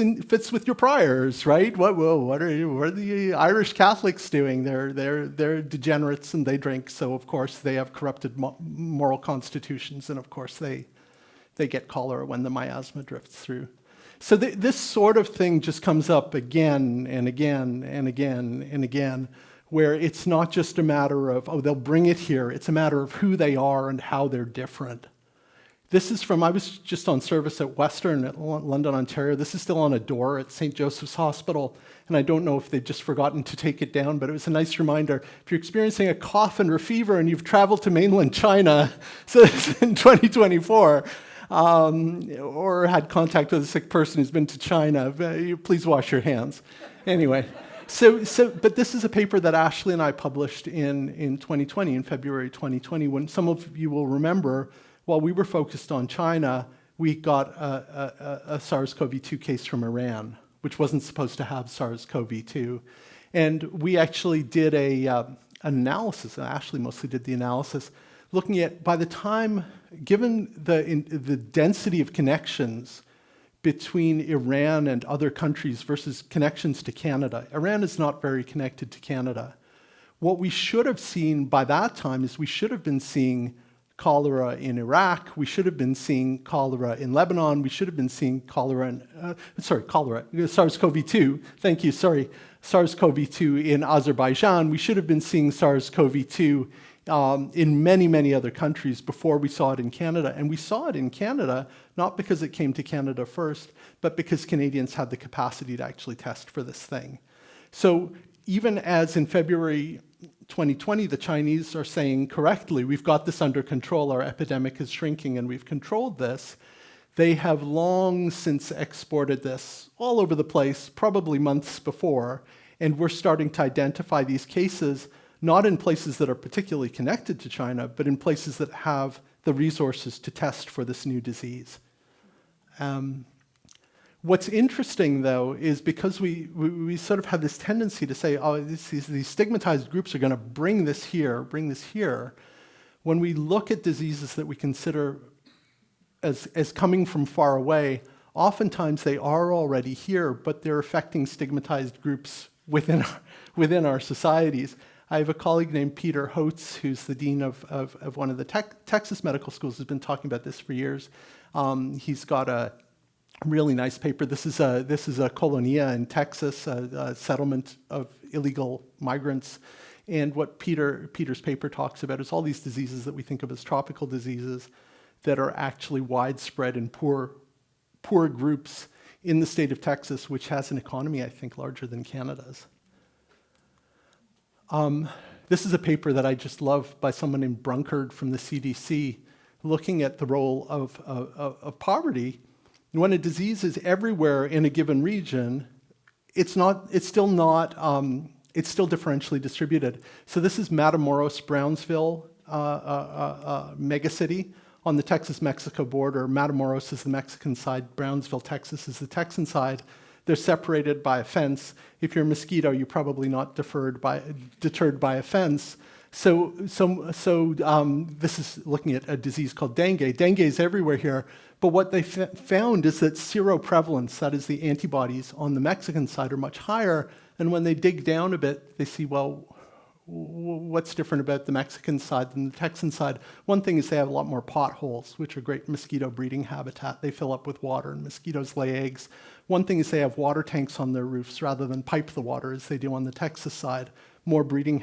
with your priors, right? What are the Irish Catholics doing? They're degenerates and they drink, so of course they have corrupted moral constitutions, and of course they get cholera when the miasma drifts through. So this sort of thing just comes up again and again and again and again, where it's not just a matter of, oh, they'll bring it here. It's a matter of who they are and how they're different. This is from, I was just on service at Western at London, Ontario. This is still on a door at St. Joseph's Hospital, and I don't know if they've just forgotten to take it down, but it was a nice reminder. If you're experiencing a cough and a fever and you've traveled to mainland China, so it's in 2024, or had contact with a sick person who's been to China, please wash your hands. Anyway, but this is a paper that Ashley and I published in 2020, in February 2020, when some of you will remember, while we were focused on China, we got a SARS-CoV-2 case from Iran, which wasn't supposed to have SARS-CoV-2. And we actually did an analysis, and Ashley mostly did the analysis, looking at, by the time, given the density of connections between Iran and other countries versus connections to Canada. Iran is not very connected to Canada. What we should have seen by that time is we should have been seeing cholera in Iraq, we should have been seeing cholera in Lebanon, we should have been seeing SARS-CoV-2, thank you, SARS-CoV-2 in Azerbaijan, we should have been seeing SARS-CoV-2 in many, many other countries before we saw it in Canada. And we saw it in Canada, not because it came to Canada first, but because Canadians had the capacity to actually test for this thing. So even as in February 2020, the Chinese are saying correctly, we've got this under control, our epidemic is shrinking and we've controlled this, they have long since exported this all over the place, probably months before, and we're starting to identify these cases not in places that are particularly connected to China, but in places that have the resources to test for this new disease. What's interesting, though, is because we sort of have this tendency to say, oh, these stigmatized groups are going to bring this here. When we look at diseases that we consider as coming from far away, oftentimes they are already here, but they're affecting stigmatized groups within our societies. I have a colleague named Peter Hotz, who's the dean of one of the Texas medical schools, who's been talking about this for years. He's got a really nice paper. This is a colonia in Texas, a settlement of illegal migrants. And what Peter's paper talks about is all these diseases that we think of as tropical diseases that are actually widespread in poor groups in the state of Texas, which has an economy, I think, larger than Canada's. This is a paper that I just love by someone named Brunkard from the CDC, looking at the role of poverty. When a disease is everywhere in a given region, it's still differentially distributed. So this is Matamoros, Brownsville, megacity on the Texas-Mexico border. Matamoros is the Mexican side, Brownsville, Texas is the Texan side. They're separated by a fence. If you're a mosquito, you're probably not deterred by a fence. So this is looking at a disease called dengue. Dengue is everywhere here, but what they found is that seroprevalence, that is the antibodies on the Mexican side, are much higher, and when they dig down a bit, they see, well, what's different about the Mexican side than the Texan side? One thing is they have a lot more potholes, which are great mosquito breeding habitat. They fill up with water and mosquitoes lay eggs. One thing is they have water tanks on their roofs rather than pipe the water as they do on the Texas side. More breeding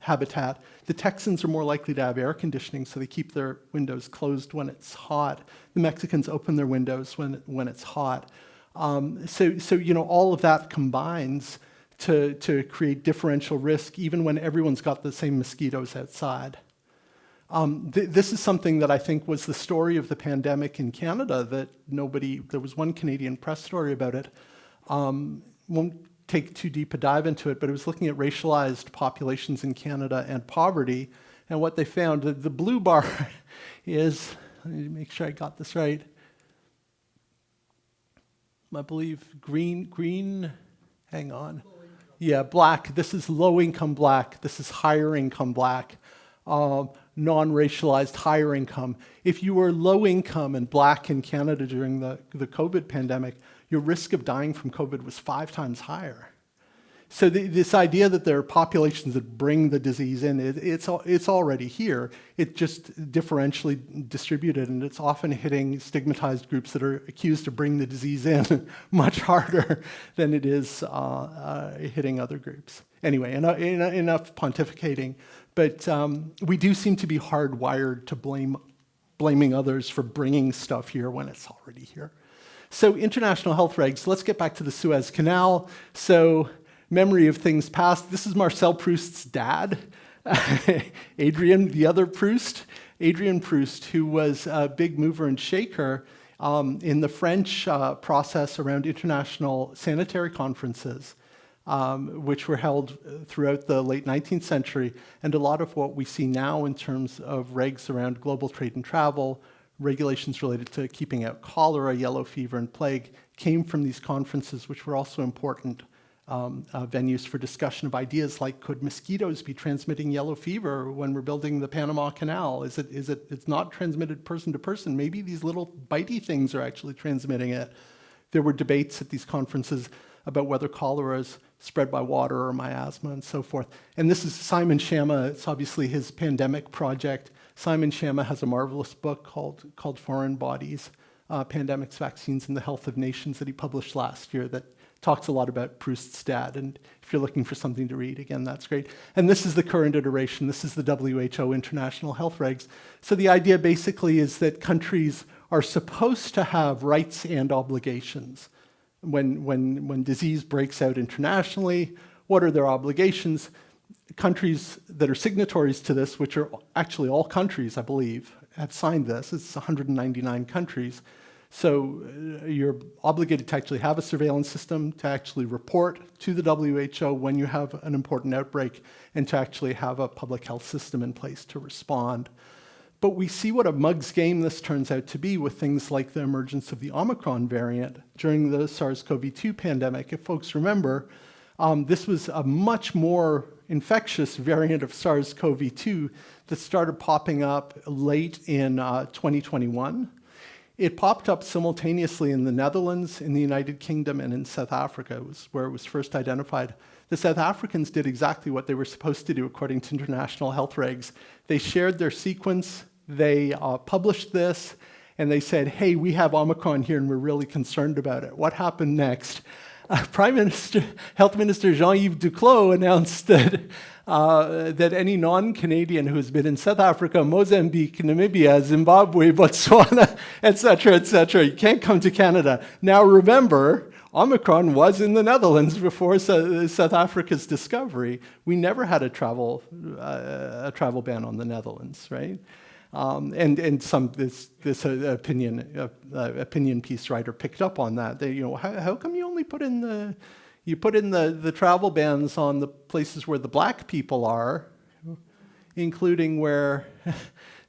habitat. The Texans are more likely to have air conditioning, so they keep their windows closed when it's hot. The Mexicans open their windows when it's hot. So all of that combines to create differential risk, even when everyone's got the same mosquitoes outside. This is something that I think was the story of the pandemic in Canada that there was one Canadian press story about it. Won't take too deep a dive into it, but it was looking at racialized populations in Canada and poverty. And what they found, the blue bar is, let me make sure I got this right. I believe green, hang on. Yeah, black. This is low-income black. This is higher-income black. Non-racialized higher income. If you were low-income and black in Canada during the COVID pandemic, your risk of dying from COVID was 5 times higher. So this idea that there are populations that bring the disease in, it's already here. It's just differentially distributed, and it's often hitting stigmatized groups that are accused to bring the disease in much harder than it is hitting other groups. Anyway, enough pontificating, but we do seem to be hardwired to blaming others for bringing stuff here when it's already here. So international health regs, let's get back to the Suez Canal. So memory of things past. This is Marcel Proust's dad, Adrian, the other Proust, Adrian Proust, who was a big mover and shaker in the French process around international sanitary conferences, which were held throughout the late 19th century. And a lot of what we see now in terms of regs around global trade and travel, regulations related to keeping out cholera, yellow fever, and plague came from these conferences, which were also important venues for discussion of ideas like, could mosquitoes be transmitting yellow fever when we're building the Panama Canal? It's not transmitted person to person. Maybe these little bitey things are actually transmitting it. There were debates at these conferences about whether cholera is spread by water or miasma and so forth. And this is Simon Schama. It's obviously his pandemic project. Simon Schama has a marvelous book called Foreign Bodies, Pandemics, Vaccines, and the Health of Nations that he published last year that talks a lot about Proust's dad, and if you're looking for something to read, again, that's great. And this is the current iteration. This is the WHO International Health Regs. So the idea basically is that countries are supposed to have rights and obligations. When disease breaks out internationally, what are their obligations? Countries that are signatories to this, which are actually all countries, I believe, have signed this. It's 199 countries. So you're obligated to actually have a surveillance system, to actually report to the WHO when you have an important outbreak, and to actually have a public health system in place to respond. But we see what a mug's game this turns out to be with things like the emergence of the Omicron variant during the SARS-CoV-2 pandemic. If folks remember, this was a much more infectious variant of SARS-CoV-2 that started popping up late in 2021. It popped up simultaneously in the Netherlands, in the United Kingdom, and in South Africa. It was where it was first identified. The South Africans did exactly what they were supposed to do according to international health regs. They shared their sequence, they published this, and they said, hey, we have Omicron here and we're really concerned about it. What happened next? Health Minister Jean-Yves Duclos announced that that any non-Canadian who has been in South Africa, Mozambique, Namibia, Zimbabwe, Botswana, etc., you can't come to Canada. Now remember, Omicron was in the Netherlands before South Africa's discovery. We never had a travel ban on the Netherlands, right? And this opinion piece writer picked up on that. They, how come you only put in the travel bans on the places where the black people are, including where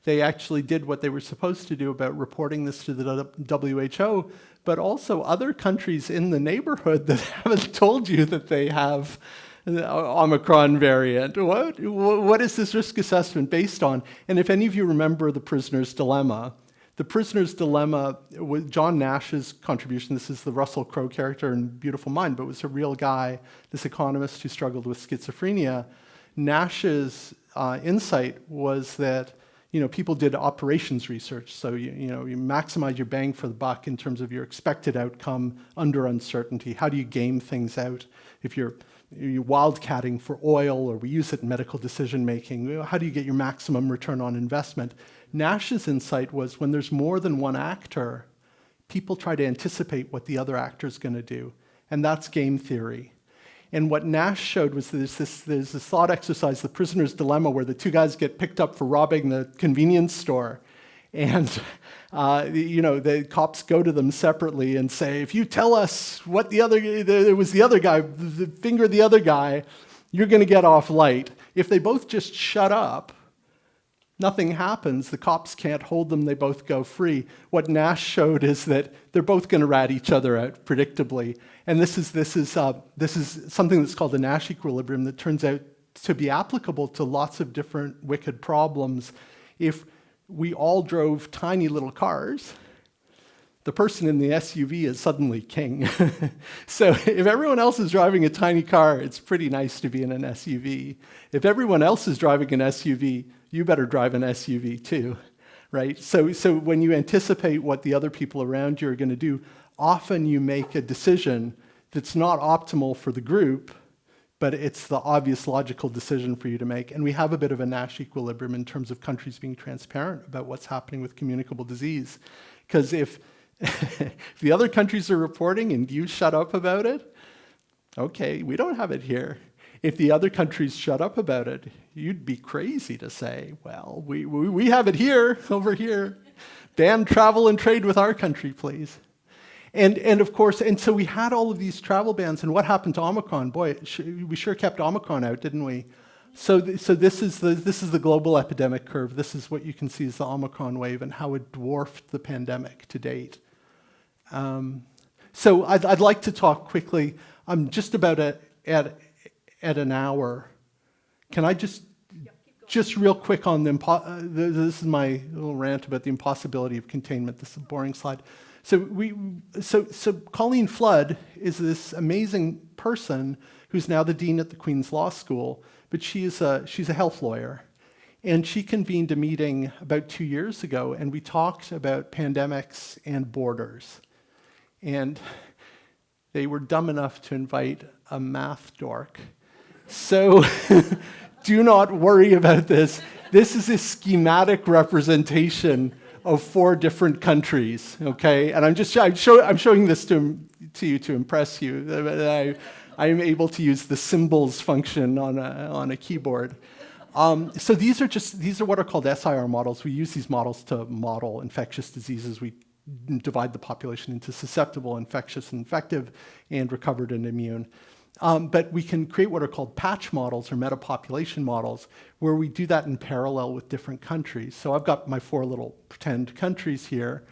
they actually did what they were supposed to do about reporting this to the WHO, but also other countries in the neighborhood that haven't told you that they have the Omicron variant. What is this risk assessment based on? And if any of you remember the prisoner's dilemma, the prisoner's dilemma was John Nash's contribution. This is the Russell Crowe character in Beautiful Mind, but it was a real guy, this economist who struggled with schizophrenia. Nash's insight was that people did operations research, so you maximize your bang for the buck in terms of your expected outcome under uncertainty. How do you game things out? If you're wildcatting for oil, or we use it in medical decision making, how do you get your maximum return on investment? Nash's insight was when there's more than one actor, people try to anticipate what the other actor is going to do, and that's game theory. And what Nash showed was there's this thought exercise, the prisoner's dilemma, where the two guys get picked up for robbing the convenience store. And the cops go to them separately and say, if you tell us what there was the other guy, finger the other guy, you're going to get off light. If they both just shut up, nothing happens. The cops can't hold them. They both go free. What Nash showed is that they're both going to rat each other out predictably. And this is something that's called the Nash equilibrium that turns out to be applicable to lots of different wicked problems. If we all drove tiny little cars, the person in the SUV is suddenly king. So if everyone else is driving a tiny car, it's pretty nice to be in an SUV. If everyone else is driving an SUV, you better drive an SUV too, right? So when you anticipate what the other people around you are going to do, often you make a decision that's not optimal for the group, but it's the obvious logical decision for you to make. And we have a bit of a Nash equilibrium in terms of countries being transparent about what's happening with communicable disease. Because if the other countries are reporting and you shut up about it, okay, we don't have it here. If the other countries shut up about it, you'd be crazy to say, well, we have it here, over here. Ban travel and trade with our country, please. And of course, and so we had all of these travel bans, and what happened to Omicron? Boy, we sure kept Omicron out, didn't we? So this is the global epidemic curve. This is what you can see as the Omicron wave and how it dwarfed the pandemic to date. So I'd like to talk quickly. I'm just about at an hour. Can I just real quick on this is my little rant about the impossibility of containment. This is a boring slide. So Colleen Flood is this amazing person who's now the dean at the Queen's Law School, but she's a health lawyer. And she convened a meeting about 2 years ago, and we talked about pandemics and borders. And they were dumb enough to invite a math dork. So do not worry about this. This is a schematic representation of 4 different countries, okay? And I'm showing this to you to impress you. I am able to use the symbols function on a keyboard. So these are what are called SIR models. We use these models to model infectious diseases. We divide the population into susceptible, infectious, and infective, and recovered and immune. But we can create what are called patch models or metapopulation models, where we do that in parallel with different countries. So I've got my 4 little pretend countries here.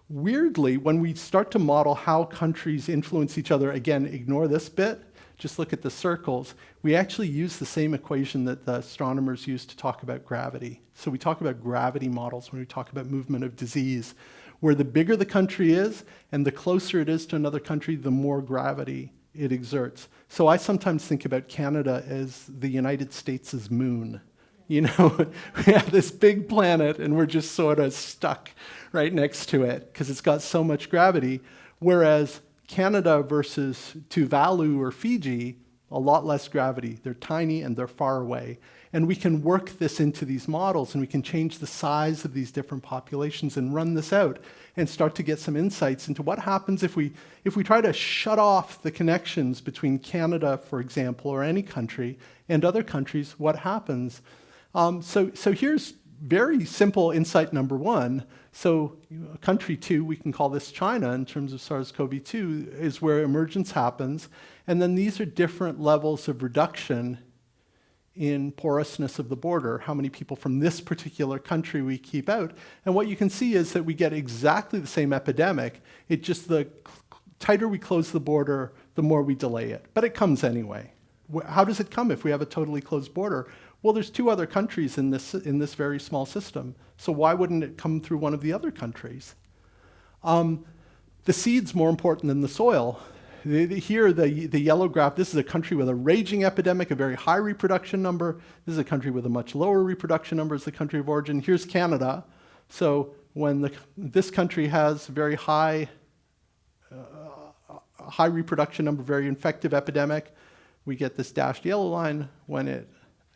Weirdly, when we start to model how countries influence each other, again, ignore this bit, just look at the circles, we actually use the same equation that the astronomers use to talk about gravity. So we talk about gravity models when we talk about movement of disease, where the bigger the country is and the closer it is to another country, the more gravity it exerts. So I sometimes think about Canada as the United States' moon. You know, we have this big planet and we're just sort of stuck right next to it because it's got so much gravity, whereas Canada versus Tuvalu or Fiji, a lot less gravity. They're tiny and they're far away. And we can work this into these models and we can change the size of these different populations and run this out and start to get some insights into what happens if we try to shut off the connections between Canada, for example, or any country, and other countries, what happens? So here's very simple insight number 1. So country 2, we can call this China in terms of SARS-CoV-2, is where emergence happens. And then these are different levels of reduction in porousness of the border, how many people from this particular country we keep out. And what you can see is that we get exactly the same epidemic. It just, the tighter we close the border, the more we delay it. But it comes anyway. How does it come if we have a totally closed border? Well, there's 2 other countries in this very small system. So why wouldn't it come through one of the other countries? The seed's more important than the soil. Here, the yellow graph, this is a country with a raging epidemic, a very high reproduction number. This is a country with a much lower reproduction number as the country of origin. Here's Canada. So when this country has very high reproduction number, very infective epidemic, we get this dashed yellow line. When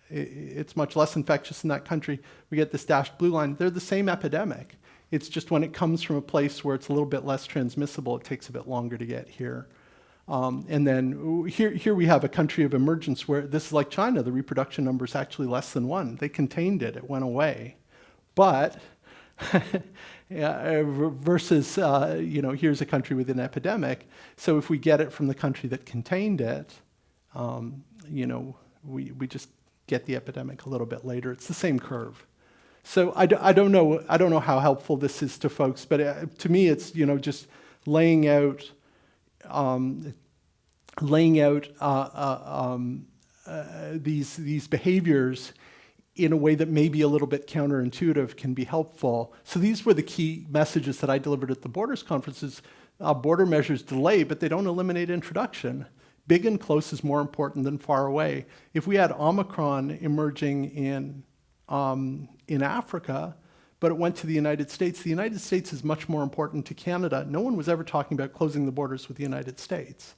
it's much less infectious in that country, we get this dashed blue line. They're the same epidemic. It's just when it comes from a place where it's a little bit less transmissible, it takes a bit longer to get here. And then here we have a country of emergence where this is like China. The reproduction number is actually less than 1. They contained it. It went away. But versus, here's a country with an epidemic. So if we get it from the country that contained it, we just get the epidemic a little bit later. It's the same curve. So I don't know how helpful this is to folks, but to me it's just laying out these behaviors in a way that may be a little bit counterintuitive can be helpful. So these were the key messages that I delivered at the Borders conferences. Border measures delay, but they don't eliminate introduction. Big and close is more important than far away. If we had Omicron emerging in Africa, but it went to the United States is much more important to Canada. No one was ever talking about closing the borders with the United States.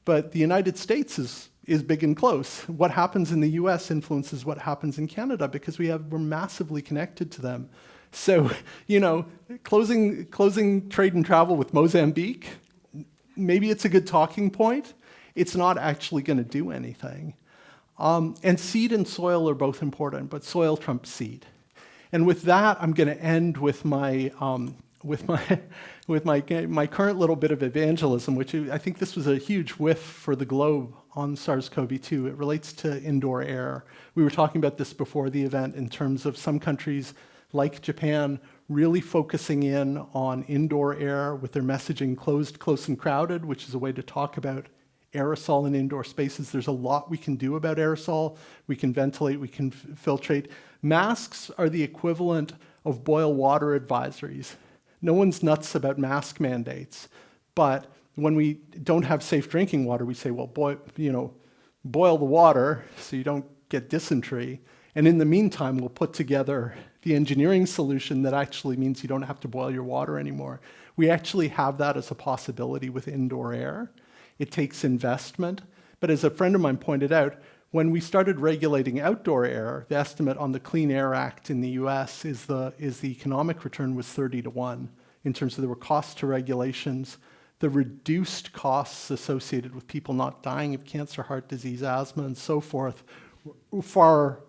But the United States is big and close. What happens in the US influences what happens in Canada because we're massively connected to them. So, closing trade and travel with Mozambique, maybe it's a good talking point. It's not actually going to do anything. And seed and soil are both important, but soil trumps seed. And with that, I'm going to end with my current little bit of evangelism, which I think this was a huge whiff for the globe on SARS-CoV-2. It relates to indoor air. We were talking about this before the event in terms of some countries like Japan really focusing in on indoor air with their messaging closed, close, and crowded, which is a way to talk about aerosol in indoor spaces. There's a lot we can do about aerosol. We can ventilate, we can filtrate. Masks are the equivalent of boil water advisories. No one's nuts about mask mandates, but when we don't have safe drinking water, we say, well, boil the water so you don't get dysentery. And in the meantime, we'll put together the engineering solution that actually means you don't have to boil your water anymore. We actually have that as a possibility with indoor air. It takes investment, but as a friend of mine pointed out, when we started regulating outdoor air, the estimate on the Clean Air Act in the US is the economic return was 30-1 in terms of there were costs to regulations. The reduced costs associated with people not dying of cancer, heart disease, asthma, and so forth far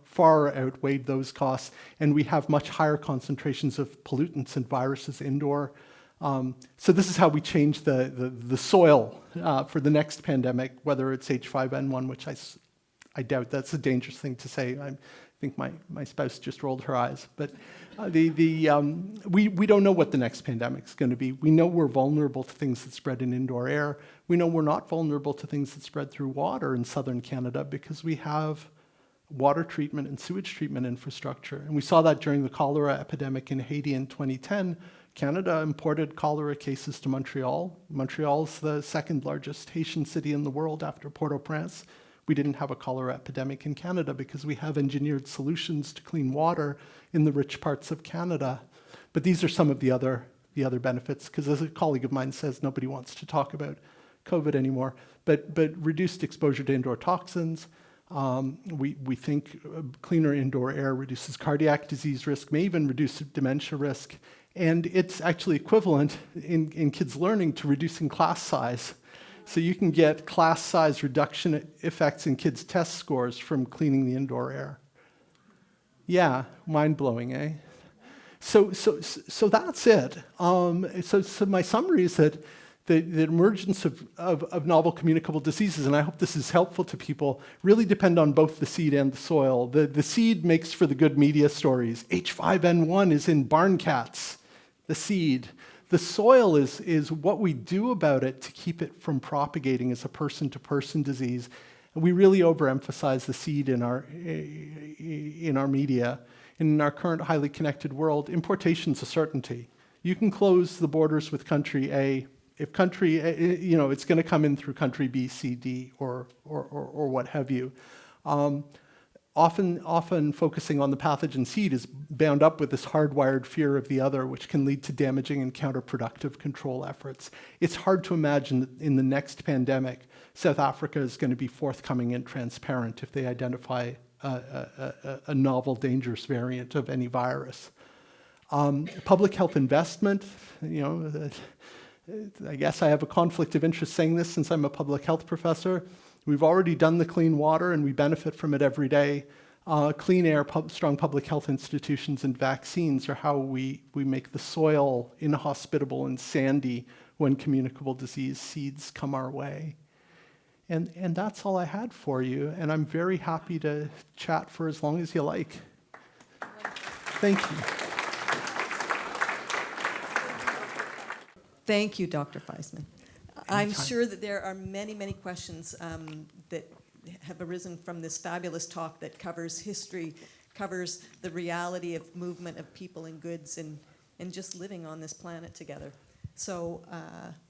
outweighed those costs, and we have much higher concentrations of pollutants and viruses indoor. So this is how we change the soil for the next pandemic, whether it's H5N1, which I doubt that's a dangerous thing to say. I think my spouse just rolled her eyes. But we don't know what the next pandemic's going to be. We know we're vulnerable to things that spread in indoor air. We know we're not vulnerable to things that spread through water in southern Canada because we have water treatment and sewage treatment infrastructure. And we saw that during the cholera epidemic in Haiti in 2010. Canada imported cholera cases to Montreal. Montreal's the second largest Haitian city in the world after Port-au-Prince. We didn't have a cholera epidemic in Canada because we have engineered solutions to clean water in the rich parts of Canada. But these are some of the other benefits, because as a colleague of mine says, nobody wants to talk about COVID anymore. But reduced exposure to indoor toxins. We think cleaner indoor air reduces cardiac disease risk, may even reduce dementia risk. And it's actually equivalent in kids' learning to reducing class size. So you can get class size reduction effects in kids' test scores from cleaning the indoor air. Yeah, mind-blowing, eh? So that's it. So my summary is that the emergence of novel communicable diseases, and I hope this is helpful to people, really depend on both the seed and the soil. The seed makes for the good media stories. H5N1 is in barn cats, the seed. The soil is what we do about it to keep it from propagating as a person-to-person disease. And we really overemphasize the seed in our media. In our current highly connected world, importation's a certainty. You can close the borders with country A. If country A, it's going to come in through country B, C, D, or what have you. Often focusing on the pathogen seed is bound up with this hardwired fear of the other, which can lead to damaging and counterproductive control efforts. It's hard to imagine that in the next pandemic, South Africa is going to be forthcoming and transparent if they identify a novel, dangerous variant of any virus. Public health investment, I guess I have a conflict of interest saying this since I'm a public health professor. We've already done the clean water and we benefit from it every day. Clean air, strong public health institutions, and vaccines are how we make the soil inhospitable and sandy when communicable disease seeds come our way. And that's all I had for you, and I'm very happy to chat for as long as you like. Thank you. Thank you, Dr. Fisman. I'm sure that there are many, many questions that have arisen from this fabulous talk that covers history, covers the reality of movement of people and goods and just living on this planet together. So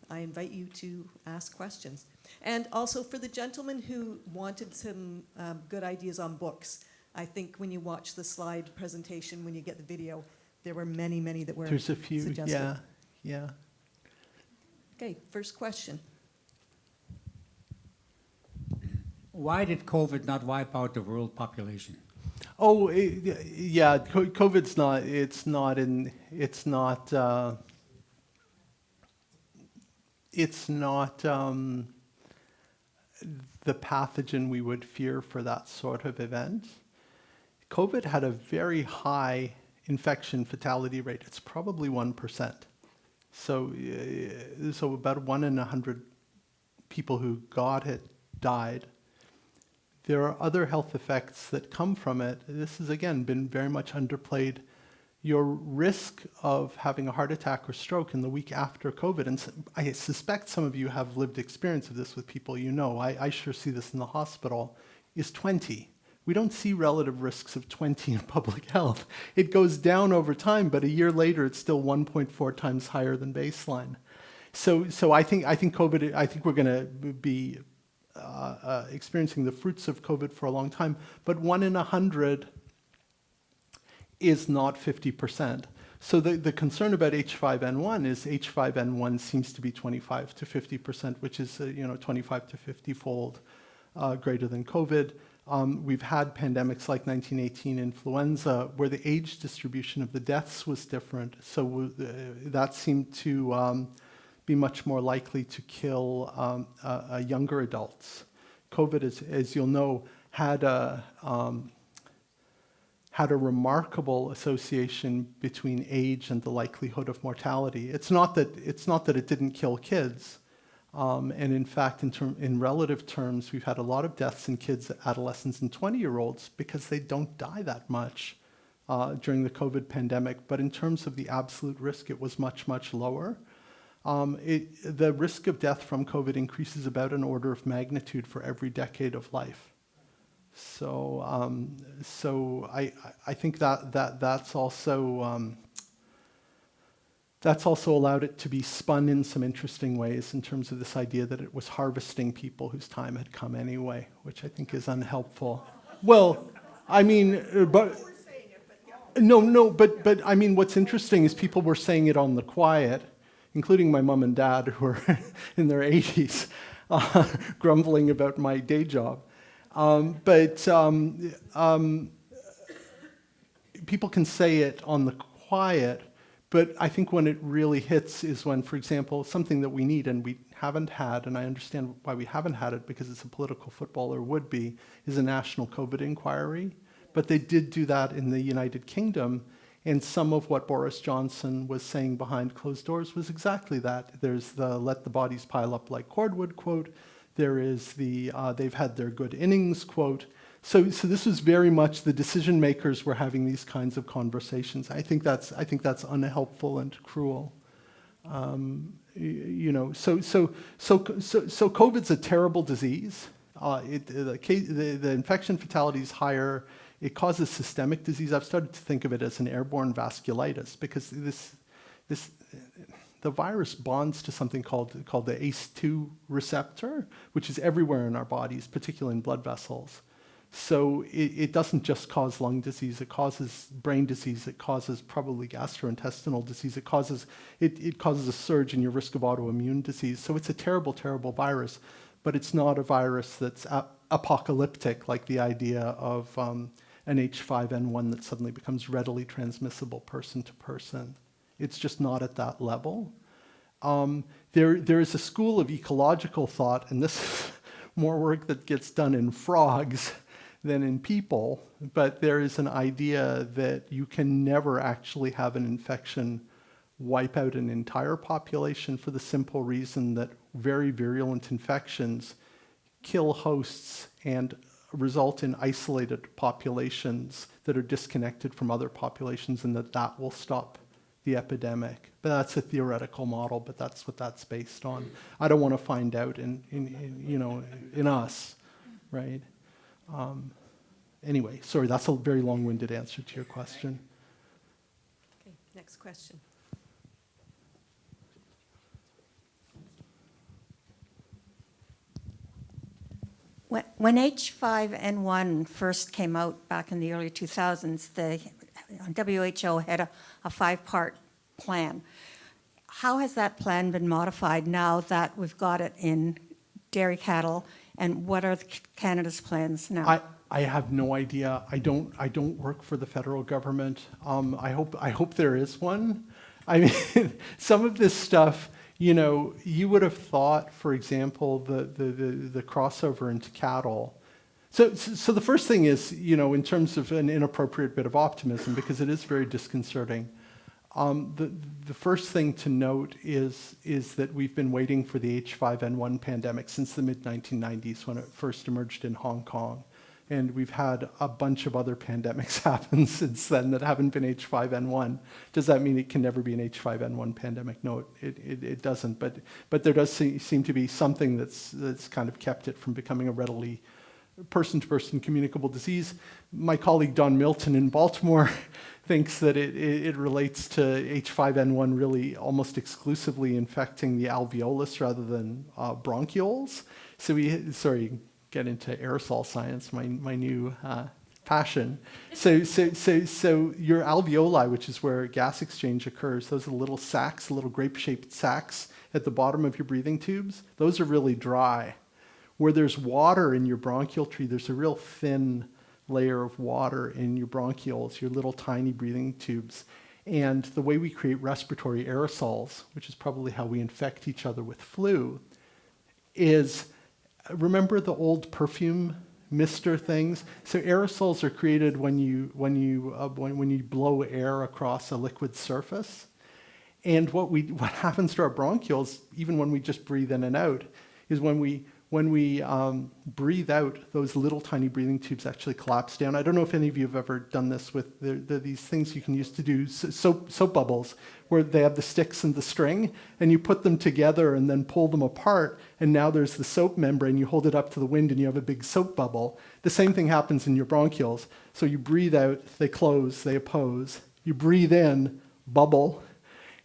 I invite you to ask questions. And also for the gentleman who wanted some good ideas on books, I think when you watch the slide presentation, when you get the video, there were many, many that were There's a few, suggested. yeah. Okay, first question. Why did COVID not wipe out the world population? Oh, yeah, COVID's not, it's not the pathogen we would fear for that sort of event. COVID had a very high infection fatality rate. It's probably 1%. So about 1 in 100 people who got it died. There are other health effects that come from it. This has, again, been very much underplayed. Your risk of having a heart attack or stroke in the week after COVID, and I suspect some of you have lived experience of this with people you know, I sure see this in the hospital, is 20. We don't see relative risks of 20 in public health. It goes down over time, but a year later, it's still 1.4 times higher than baseline. So I think COVID, I think we're going to be experiencing the fruits of COVID for a long time, but 1 in 100 is not 50%. So the concern about H5N1 is H5N1 seems to be 25 to 50%, which is 25 to 50-fold greater than COVID. We've had pandemics like 1918 influenza, where the age distribution of the deaths was different. So that seemed to be much more likely to kill younger adults. COVID, as you'll know, had had a remarkable association between age and the likelihood of mortality. It's not that it didn't kill kids. And in fact, in relative terms, we've had a lot of deaths in kids, adolescents, and 20-year-olds because they don't die that much during the COVID pandemic. But in terms of the absolute risk, it was much, much lower. The risk of death from COVID increases about an order of magnitude for every decade of life. So, I think that's also allowed it to be spun in some interesting ways in terms of this idea that it was harvesting people whose time had come anyway, which I think is unhelpful. Well, I mean, but but I mean, what's interesting is people were saying it on the quiet, including my mom and dad who are in their 80s, grumbling about my day job. People can say it on the quiet, but I think when it really hits is when, for example, something that we need and we haven't had, and I understand why we haven't had it because it's a political football or would be, is a national COVID inquiry. But they did do that in the United Kingdom, and some of what Boris Johnson was saying behind closed doors was exactly that. There's the "let the bodies pile up like cordwood" quote. There is the "they've had their good innings" quote. So this was very much the decision makers were having these kinds of conversations. I think that's unhelpful and cruel. You know, so COVID's a terrible disease. The infection fatality is higher. It causes systemic disease. I've started to think of it as an airborne vasculitis because the virus bonds to something called the ACE2 receptor, which is everywhere in our bodies, particularly in blood vessels. So it doesn't just cause lung disease, it causes brain disease, it causes probably gastrointestinal disease, it causes a surge in your risk of autoimmune disease. So it's a terrible, terrible virus, but it's not a virus that's apocalyptic, like the idea of an H5N1 that suddenly becomes readily transmissible person to person. It's just not at that level. There is a school of ecological thought, and this is more work that gets done in frogs than in people, but there is an idea that you can never actually have an infection wipe out an entire population for the simple reason that very virulent infections kill hosts and result in isolated populations that are disconnected from other populations, and that will stop the epidemic. But that's a theoretical model, but that's what that's based on. I don't want to find out in us, right? Anyway, sorry, that's a very long-winded answer to your question. Okay, next question. When H5N1 first came out back in the early 2000s, the WHO had a five-part plan. How has that plan been modified now that we've got it in dairy cattle, and what are Canada's plans now? I have no idea. I don't work for the federal government. I hope there is one. I mean, some of this stuff, you would have thought, for example, the crossover into cattle. So the first thing is, in terms of an inappropriate bit of optimism, because it is very disconcerting. The first thing to note is that we've been waiting for the H5N1 pandemic since the mid-1990s when it first emerged in Hong Kong. And we've had a bunch of other pandemics happen since then that haven't been H5N1. Does that mean it can never be an H5N1 pandemic? No, it doesn't. But there does seem to be something that's kind of kept it from becoming a readily person-to-person communicable disease. My colleague Don Milton in Baltimore thinks that it relates to H5N1 really almost exclusively infecting the alveolus rather than bronchioles. So get into aerosol science, my new passion. So your alveoli, which is where gas exchange occurs, those are little sacs, little grape-shaped sacs at the bottom of your breathing tubes. Those are really dry. Where there's water in your bronchial tree, there's a real thin layer of water in your bronchioles, your little tiny breathing tubes. And the way we create respiratory aerosols, which is probably how we infect each other with flu, is, remember the old perfume mister things. So aerosols are created when you blow air across a liquid surface. And what happens to our bronchioles, even when we just breathe in and out, is when we breathe out, those little tiny breathing tubes actually collapse down. I don't know if any of you have ever done this with these things you can use to do soap bubbles, where they have the sticks and the string, and you put them together and then pull them apart, and now there's the soap membrane. You hold it up to the wind, and you have a big soap bubble. The same thing happens in your bronchioles. So you breathe out, they close, they oppose. You breathe in, bubble.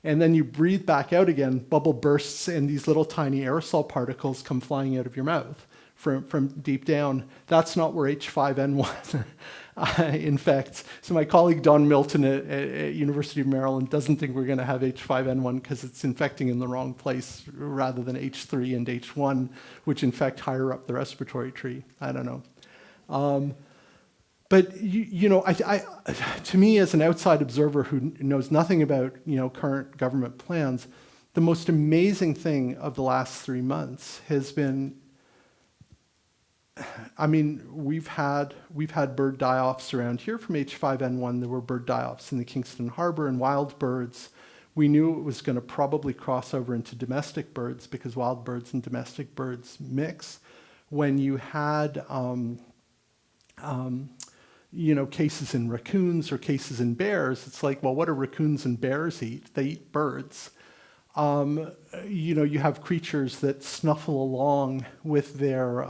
And then you breathe back out again, bubble bursts, and these little tiny aerosol particles come flying out of your mouth from deep down. That's not where H5N1 infects. So my colleague Don Milton at University of Maryland doesn't think we're going to have H5N1 because it's infecting in the wrong place rather than H3 and H1, which infect higher up the respiratory tree. I don't know. But to me, as an outside observer who knows nothing about current government plans, the most amazing thing of the last 3 months has been, we've had bird die-offs around here from H5N1. There were bird die-offs in the Kingston Harbor and wild birds. We knew it was going to probably cross over into domestic birds because wild birds and domestic birds mix. When you had cases in raccoons or cases in bears, it's like, well, what do raccoons and bears eat? They eat birds. You have creatures that snuffle along with their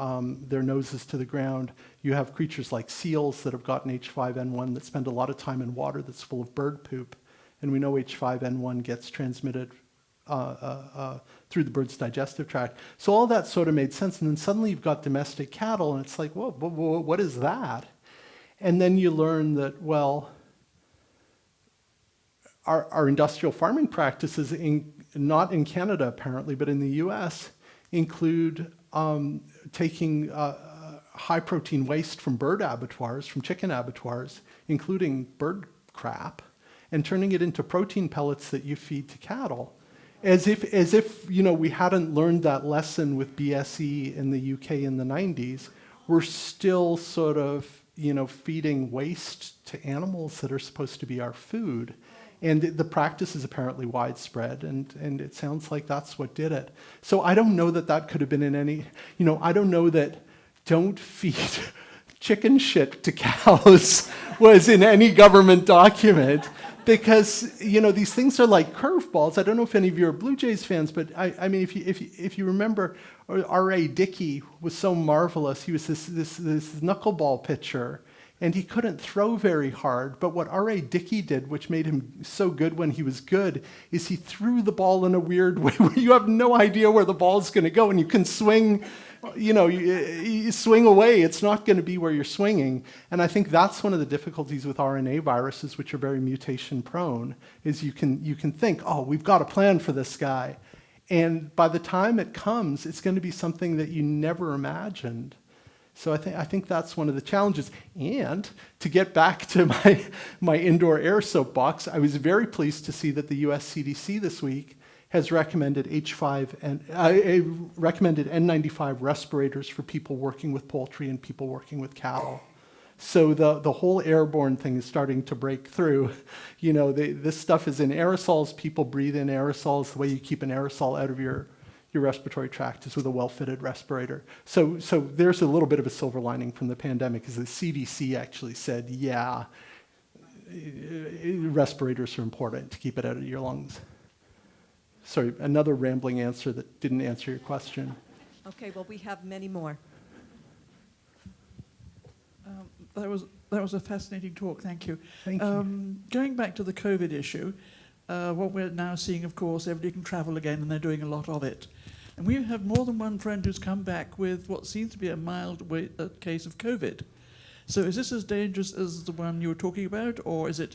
noses to the ground. You have creatures like seals that have gotten H5N1 that spend a lot of time in water that's full of bird poop. And we know H5N1 gets transmitted through the bird's digestive tract. So all that sort of made sense. And then suddenly you've got domestic cattle, and it's like, whoa, what is that? And then you learn that, well, our industrial farming practices, not in Canada apparently, but in the US, include taking high protein waste from bird abattoirs, from chicken abattoirs, including bird crap, and turning it into protein pellets that you feed to cattle. As if we hadn't learned that lesson with BSE in the UK in the 90s, we're still sort of feeding waste to animals that are supposed to be our food. And the practice is apparently widespread, and it sounds like that's what did it. So I don't know that could have been in any, I don't know that don't feed chicken shit to cows was in any government document, because, these things are like curveballs. I don't know if any of you are Blue Jays fans, but if you remember, R.A. Dickey was so marvelous. He was this knuckleball pitcher, and he couldn't throw very hard. But what R.A. Dickey did, which made him so good when he was good, is he threw the ball in a weird way where you have no idea where the ball's going to go, and you can swing, you swing away. It's not going to be where you're swinging. And I think that's one of the difficulties with RNA viruses, which are very mutation prone, is you can think, oh, we've got a plan for this guy. And by the time it comes, it's going to be something that you never imagined. So I think that's one of the challenges. And to get back to my indoor air soapbox, I was very pleased to see that the US CDC this week has recommended recommended N95 respirators for people working with poultry and people working with cattle. So the whole airborne thing is starting to break through. This stuff is in aerosols. People breathe in aerosols. The way you keep an aerosol out of your respiratory tract is with a well-fitted respirator. So there's a little bit of a silver lining from the pandemic, is the CDC actually said, yeah, respirators are important to keep it out of your lungs. Sorry, another rambling answer that didn't answer your question. Okay, well, we have many more. That was a fascinating talk, thank you. Thank you. Going back to the COVID issue, what we're now seeing, of course, everybody can travel again, and they're doing a lot of it. And we have more than one friend who's come back with what seems to be a mild case of COVID. So is this as dangerous as the one you were talking about, or which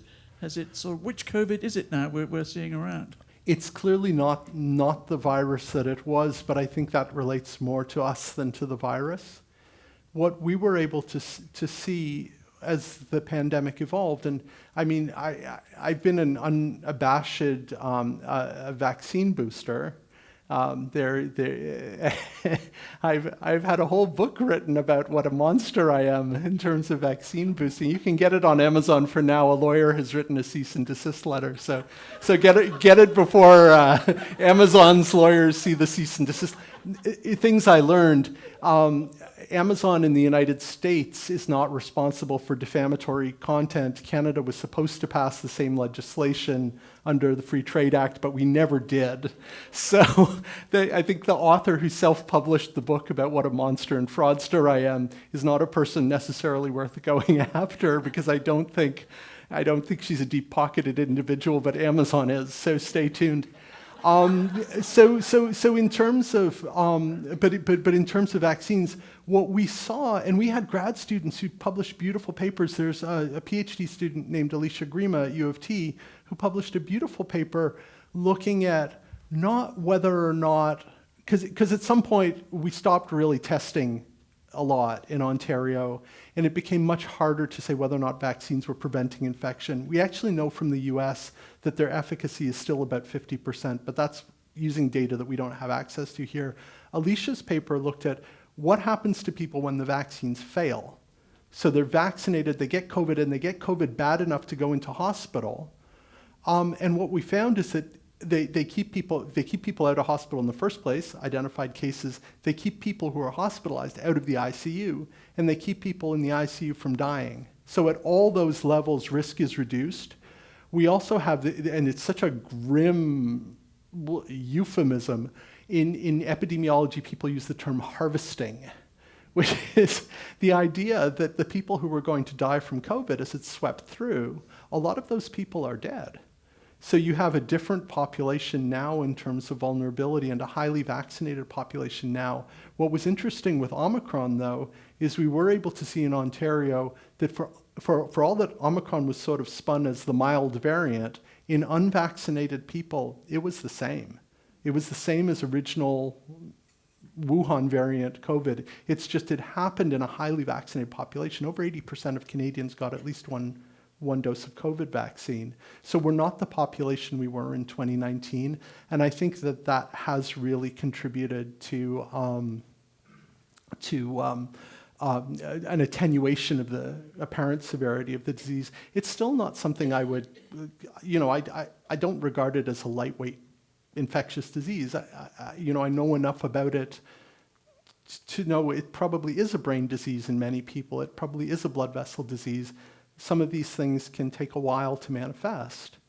COVID is it now we're seeing around? It's clearly not the virus that it was, but I think that relates more to us than to the virus. What we were able to see as the pandemic evolved, and I've been an unabashed vaccine booster, I've had a whole book written about what a monster I am in terms of vaccine boosting. You can get it on Amazon for now. A lawyer has written a cease and desist letter, so get it before Amazon's lawyers see the cease and desist. Things I learned. Amazon in the United States is not responsible for defamatory content. Canada was supposed to pass the same legislation under the Free Trade Act, but we never did. So I think the author who self-published the book about what a monster and fraudster I am is not a person necessarily worth going after, because I don't think she's a deep-pocketed individual, but Amazon is, so stay tuned. So in terms of, but in terms of vaccines, what we saw, and we had grad students who published beautiful papers. There's a PhD student named Alicia Grima at U of T who published a beautiful paper looking at not whether or not, because at some point we stopped really testing a lot in Ontario, and it became much harder to say whether or not vaccines were preventing infection. We actually know from the US that their efficacy is still about 50%, but that's using data that we don't have access to here. Alicia's paper looked at what happens to people when the vaccines fail. So they're vaccinated, they get COVID, and they get COVID bad enough to go into hospital. And what we found is that they keep people out of hospital in the first place, identified cases. They keep people who are hospitalized out of the ICU, and they keep people in the ICU from dying. So at all those levels, risk is reduced. We also have, and it's such a grim euphemism, in epidemiology, people use the term harvesting, which is the idea that the people who were going to die from COVID as it swept through, a lot of those people are dead. So you have a different population now in terms of vulnerability and a highly vaccinated population now. What was interesting with Omicron, though, is we were able to see in Ontario that for all that Omicron was sort of spun as the mild variant, in unvaccinated people, it was the same. It was the same as original Wuhan variant COVID. It's just it happened in a highly vaccinated population. Over 80% of Canadians got at least one dose of COVID vaccine. So we're not the population we were in 2019. And I think that has really contributed to an attenuation of the apparent severity of the disease. It's still not something I would, I don't regard it as a lightweight infectious disease. I know enough about it to know it probably is a brain disease in many people. It probably is a blood vessel disease. Some of these things can take a while to manifest.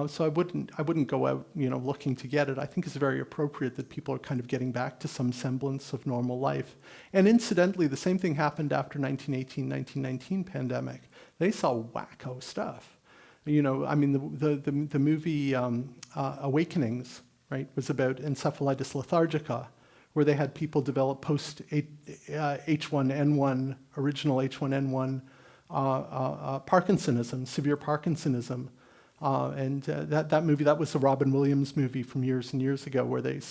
So I wouldn't go out, looking to get it. I think it's very appropriate that people are kind of getting back to some semblance of normal life. And incidentally, the same thing happened after 1918, 1919 pandemic. They saw wacko stuff. The movie Awakenings, right, was about encephalitis lethargica, where they had people develop post-H1N1, original H1N1 Parkinsonism, severe Parkinsonism. That movie, that was the Robin Williams movie from years and years ago, where they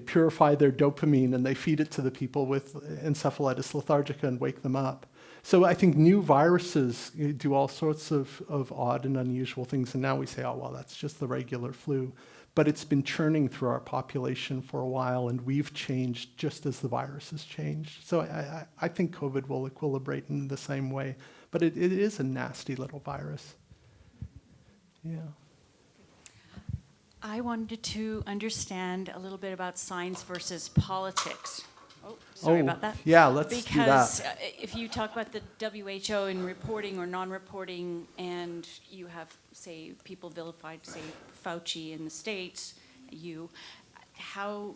purify their dopamine and they feed it to the people with encephalitis lethargica and wake them up. So I think new viruses do all sorts of odd and unusual things, and now we say, oh, well, that's just the regular flu. But it's been churning through our population for a while, and we've changed just as the virus has changed. So I think COVID will equilibrate in the same way, but it is a nasty little virus. Yeah. I wanted to understand a little bit about science versus politics. Oh, sorry about that. Yeah, let's do that. Because if you talk about the WHO in reporting or non-reporting, and you have, say, people vilified, say, Fauci in the States, how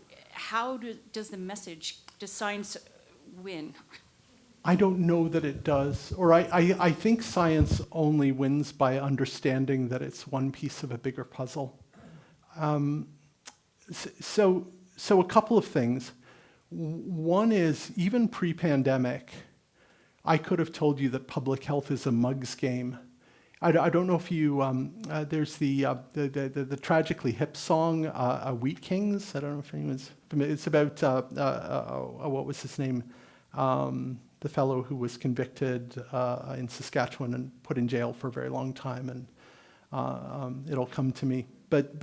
does the message, does science win? I don't know that it does. Or I think science only wins by understanding that it's one piece of a bigger puzzle. So a couple of things. One is, even pre-pandemic, I could have told you that public health is a mug's game. I don't know if you, there's the tragically hip song, Wheat Kings. I don't know if anyone's familiar. It's about, what was his name? The fellow who was convicted in Saskatchewan and put in jail for a very long time, and it'll come to me. But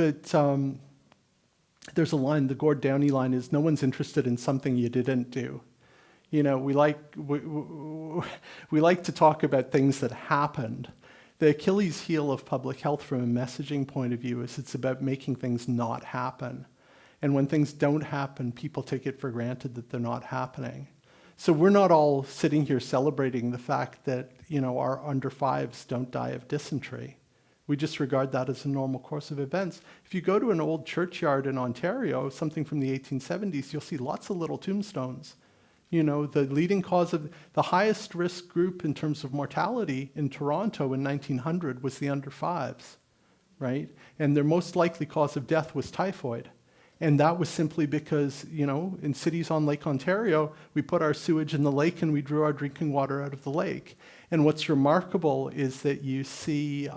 there's a line, the Gord Downey line is, no one's interested in something you didn't do. You know, we like to talk about things that happened. The Achilles heel of public health from a messaging point of view is it's about making things not happen. And when things don't happen, people take it for granted that they're not happening. So we're not all sitting here celebrating the fact that, you know, our under fives don't die of dysentery. We just regard that as a normal course of events. If you go to an old churchyard in Ontario, something from the 1870s, you'll see lots of little tombstones. You know, the leading cause of the highest risk group in terms of mortality in Toronto in 1900 was the under fives, right? And their most likely cause of death was typhoid. And that was simply because, you know, in cities on Lake Ontario, we put our sewage in the lake and we drew our drinking water out of the lake. And what's remarkable is that you see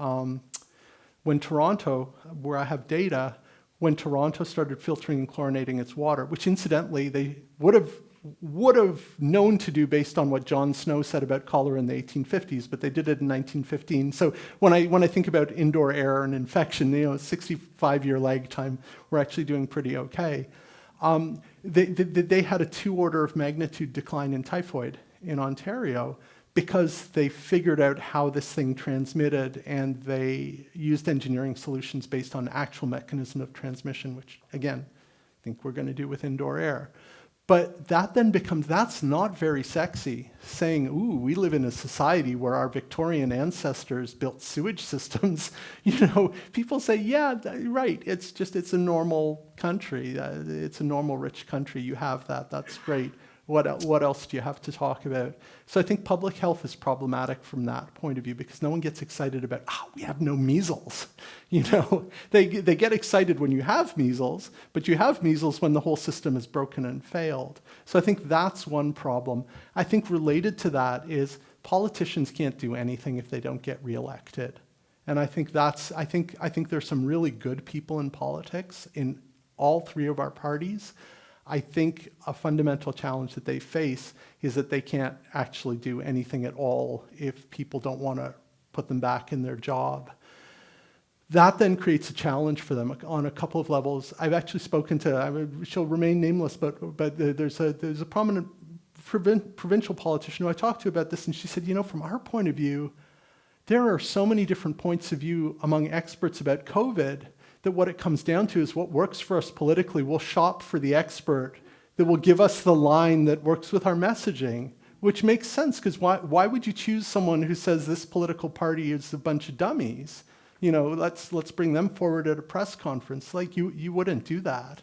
when Toronto, where I have data, when Toronto started filtering and chlorinating its water, which incidentally they would have known to do based on what John Snow said about cholera in the 1850s, but they did it in 1915. So when I think about indoor air and infection, you know, 65-year lag time, we're actually doing pretty okay. They had a 2 order of magnitude decline in typhoid in Ontario because they figured out how this thing transmitted, and they used engineering solutions based on actual mechanism of transmission, which again, I think we're going to do with indoor air. But that then becomes, that's not very sexy, saying, ooh, we live in a society where our Victorian ancestors built sewage systems. You know, people say, yeah, right, it's a normal country. It's a normal rich country. You have that, that's great. What else do you have to talk about? So I think public health is problematic from that point of view because no one gets excited about, we have no measles. You know, they get excited when you have measles, but you have measles when the whole system is broken and failed. So I think that's one problem. I think related to that is politicians can't do anything if they don't get reelected. And I think I think there's some really good people in politics in all 3 of our parties. I think a fundamental challenge that they face is that they can't actually do anything at all if people don't want to put them back in their job. That then creates a challenge for them on a couple of levels. I've actually spoken to, she'll remain nameless, but there's a prominent provincial politician who I talked to about this, and she said, you know, from our point of view, there are so many different points of view among experts about COVID that what it comes down to is what works for us politically. We'll shop for the expert that will give us the line that works with our messaging, which makes sense, because why would you choose someone who says this political party is a bunch of dummies? You know, let's bring them forward at a press conference. Like, you wouldn't do that.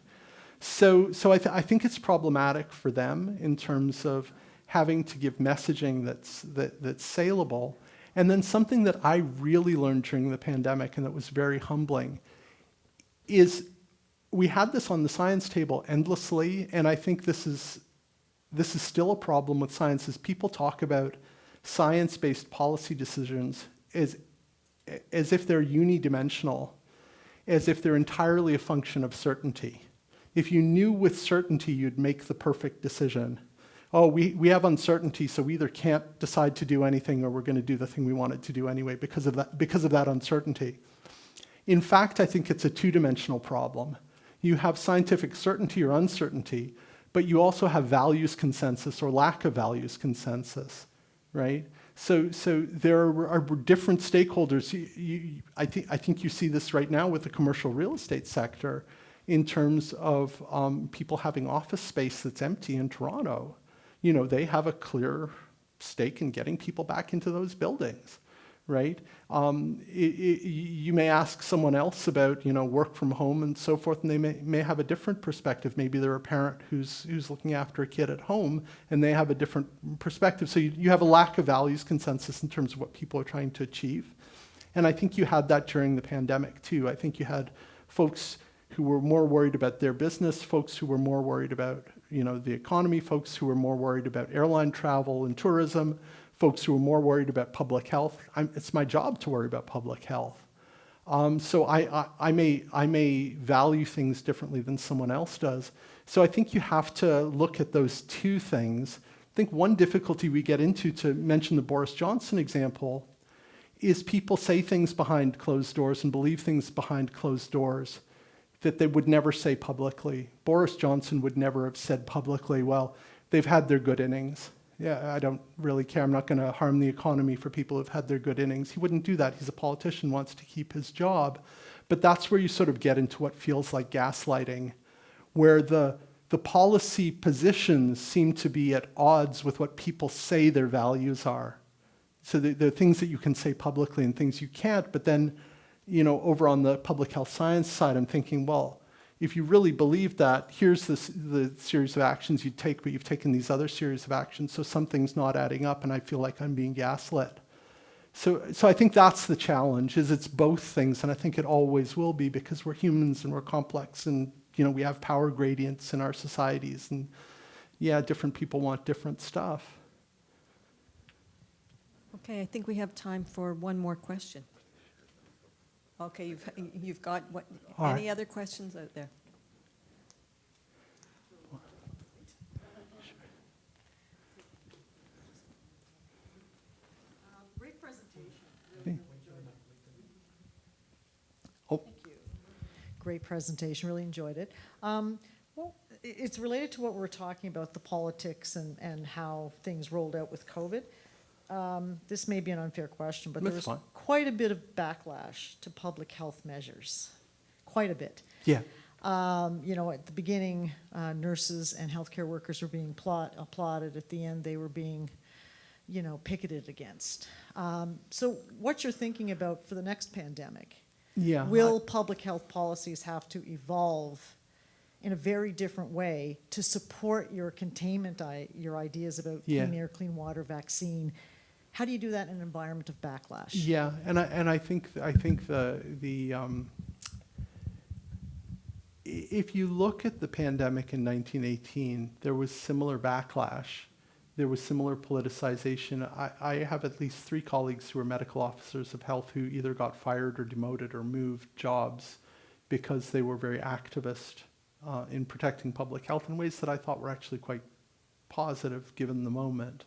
So I think it's problematic for them in terms of having to give messaging that's saleable. And then something that I really learned during the pandemic, and that was very humbling, is we had this on the science table endlessly, and I think this is still a problem with science, is people talk about science-based policy decisions as if they're unidimensional, as if they're entirely a function of certainty. If you knew with certainty, you'd make the perfect decision. Oh, we have uncertainty, so we either can't decide to do anything or we're going to do the thing we wanted to do anyway because of that uncertainty. In fact, I think it's a 2-dimensional problem. You have scientific certainty or uncertainty, but you also have values consensus or lack of values consensus, right? So there are different stakeholders. I think you see this right now with the commercial real estate sector in terms of people having office space that's empty in Toronto. You know, they have a clear stake in getting people back into those buildings. Right? You may ask someone else about, you know, work from home and so forth, and they may have a different perspective. Maybe they're a parent who's looking after a kid at home, and they have a different perspective. So you have a lack of values consensus in terms of what people are trying to achieve. And I think you had that during the pandemic too. I think you had folks who were more worried about their business, folks who were more worried about, you know, the economy, folks who were more worried about airline travel and tourism, folks who are more worried about public health. It's my job to worry about public health. So I may value things differently than someone else does. So I think you have to look at those 2 things. I think one difficulty we get into, to mention the Boris Johnson example, is people say things behind closed doors and believe things behind closed doors. that they would never say publicly. Boris Johnson would never have said publicly, well, they've had their good innings. Yeah, I don't really care. I'm not going to harm the economy for people who've had their good innings. He wouldn't do that. He's a politician, wants to keep his job. But that's where you sort of get into what feels like gaslighting, where the policy positions seem to be at odds with what people say their values are. So there are things that you can say publicly and things you can't, but then, over on the public health science side, I'm thinking, well, if you really believe that, here's the series of actions you take, but you've taken these other series of actions, so something's not adding up, and I feel like I'm being gaslit. So I think that's the challenge, is it's both things, and I think it always will be, because we're humans and we're complex, and we have power gradients in our societies, and yeah, different people want different stuff. Okay, I think we have time for one more question. Okay, you've got what? All right. Any other questions out there? Great presentation. Oh, Great presentation, really enjoyed it. Well, it's related to what we were talking about, the politics and how things rolled out with COVID. This may be an unfair question, but there That's was fine. quite a bit of backlash to public health measures, quite a bit. yeah. At the beginning, nurses and healthcare workers were being applauded. At the end, they were being, picketed against. So what you're thinking about for the next pandemic? Yeah. Will public health policies have to evolve in a very different way to support your containment, your ideas about Yeah. clean air, clean water, vaccine? How do you do that in an environment of backlash? Yeah, and I think if you look at the pandemic in 1918, there was similar backlash. There was similar politicization. I have at least 3 colleagues who are medical officers of health who either got fired or demoted or moved jobs because they were very activist in protecting public health in ways that I thought were actually quite positive given the moment.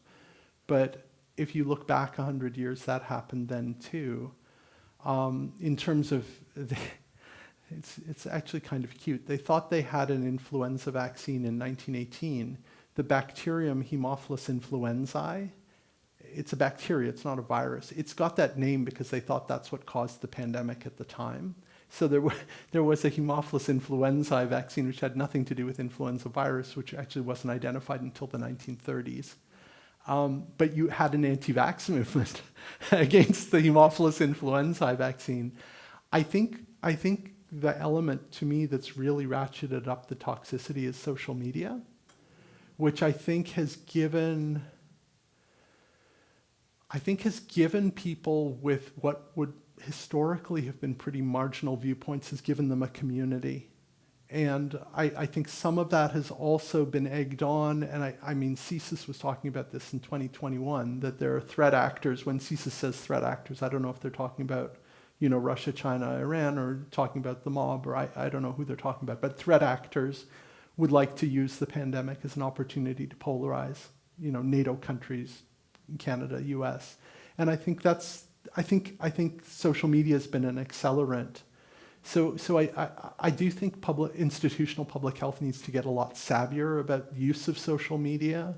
But if you look back 100 years, that happened then too. In terms of, it's actually kind of cute. They thought they had an influenza vaccine in 1918. The bacterium Haemophilus influenzae, it's a bacteria, it's not a virus. It's got that name because they thought that's what caused the pandemic at the time. So there was a Haemophilus influenzae vaccine which had nothing to do with influenza virus, which actually wasn't identified until the 1930s. But you had an anti-vax movement against the Haemophilus influenzae vaccine. I think the element to me that's really ratcheted up the toxicity is social media, which I think has given people with what would historically have been pretty marginal viewpoints, has given them a community. And I think some of that has also been egged on, and I mean, CSIS was talking about this in 2021, that there are threat actors. When CSIS says threat actors, I don't know if they're talking about, Russia, China, Iran, or talking about the mob, or I don't know who they're talking about, but threat actors would like to use the pandemic as an opportunity to polarize, NATO countries, Canada, US. And I think I think social media has been an accelerant. So I do think institutional public health needs to get a lot savvier about the use of social media.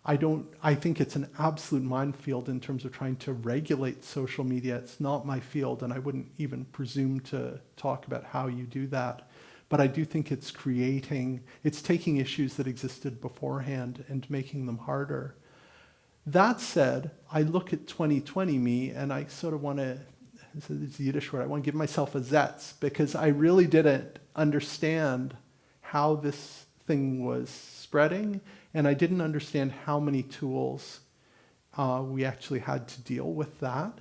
I think it's an absolute minefield in terms of trying to regulate social media. It's not my field, and I wouldn't even presume to talk about how you do that. But I do think it's taking issues that existed beforehand and making them harder. That said, I look at 2020 me, and I sort of want to, it's a Yiddish word, I want to give myself a Zetz, because I really didn't understand how this thing was spreading, and I didn't understand how many tools we actually had to deal with that.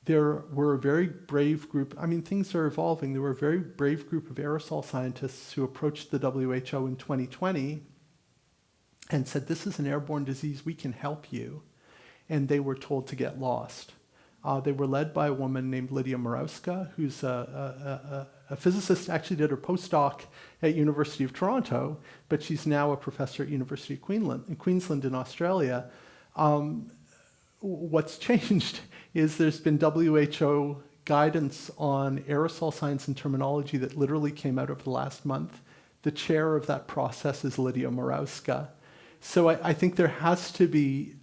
There were a very brave group, things are evolving, there were a very brave group of aerosol scientists who approached the WHO in 2020 and said, this is an airborne disease, we can help you. And they were told to get lost. They were led by a woman named Lydia Morawska, who's a physicist, actually did her postdoc at University of Toronto, but she's now a professor at University of Queensland in Australia. What's changed is there's been WHO guidance on aerosol science and terminology that literally came out over the last month. The chair of that process is Lydia Morawska. So I think there has to be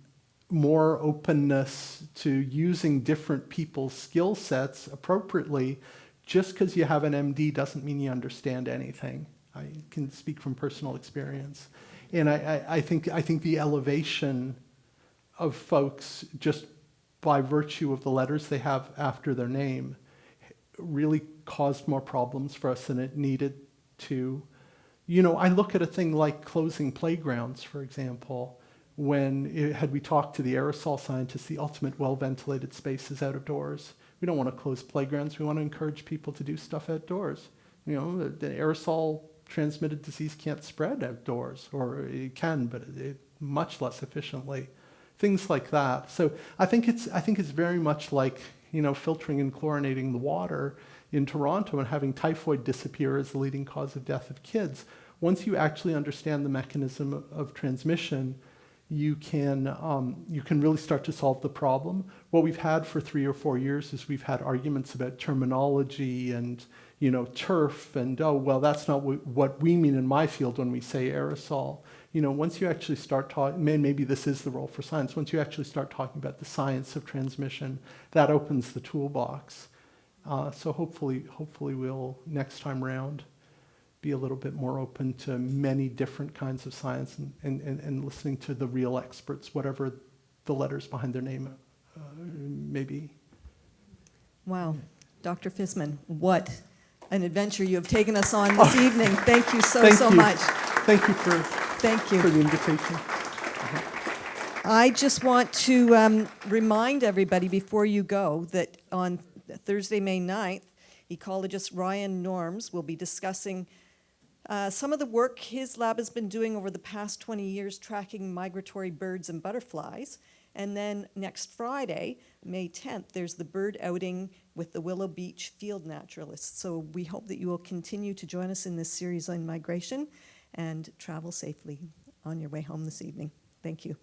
more openness to using different people's skill sets appropriately. Just because you have an MD doesn't mean you understand anything. I can speak from personal experience. And I think the elevation of folks, just by virtue of the letters they have after their name, really caused more problems for us than it needed to. You know, I look at a thing like closing playgrounds, for example. Had we talked to the aerosol scientists, the ultimate well-ventilated space is out of doors. We don't want to close playgrounds. We want to encourage people to do stuff outdoors. You know, the aerosol transmitted disease can't spread outdoors, or it can, but much less efficiently. Things like that. So I think it's very much like, you know, filtering and chlorinating the water in Toronto and having typhoid disappear as the leading cause of death of kids. Once you actually understand the mechanism of transmission, you can really start to solve the problem. What we've had for 3 or 4 years is we've had arguments about terminology and, you know, turf and, oh, well, that's not what we mean in my field when we say aerosol. You know, once you actually start talking, maybe this is the role for science, once you actually start talking about the science of transmission, that opens the toolbox. So hopefully we'll, next time around, be a little bit more open to many different kinds of science and listening to the real experts, whatever the letters behind their name may be. Wow. Dr. Fisman, what an adventure you have taken us on this evening. Thank you so much. Thank you for the invitation. I just want to remind everybody before you go that on Thursday, May 9th, ecologist Ryan Norms will be discussing some of the work his lab has been doing over the past 20 years tracking migratory birds and butterflies. And then next Friday, May 10th, there's the bird outing with the Willow Beach field naturalists. So we hope that you will continue to join us in this series on migration and travel safely on your way home this evening. Thank you.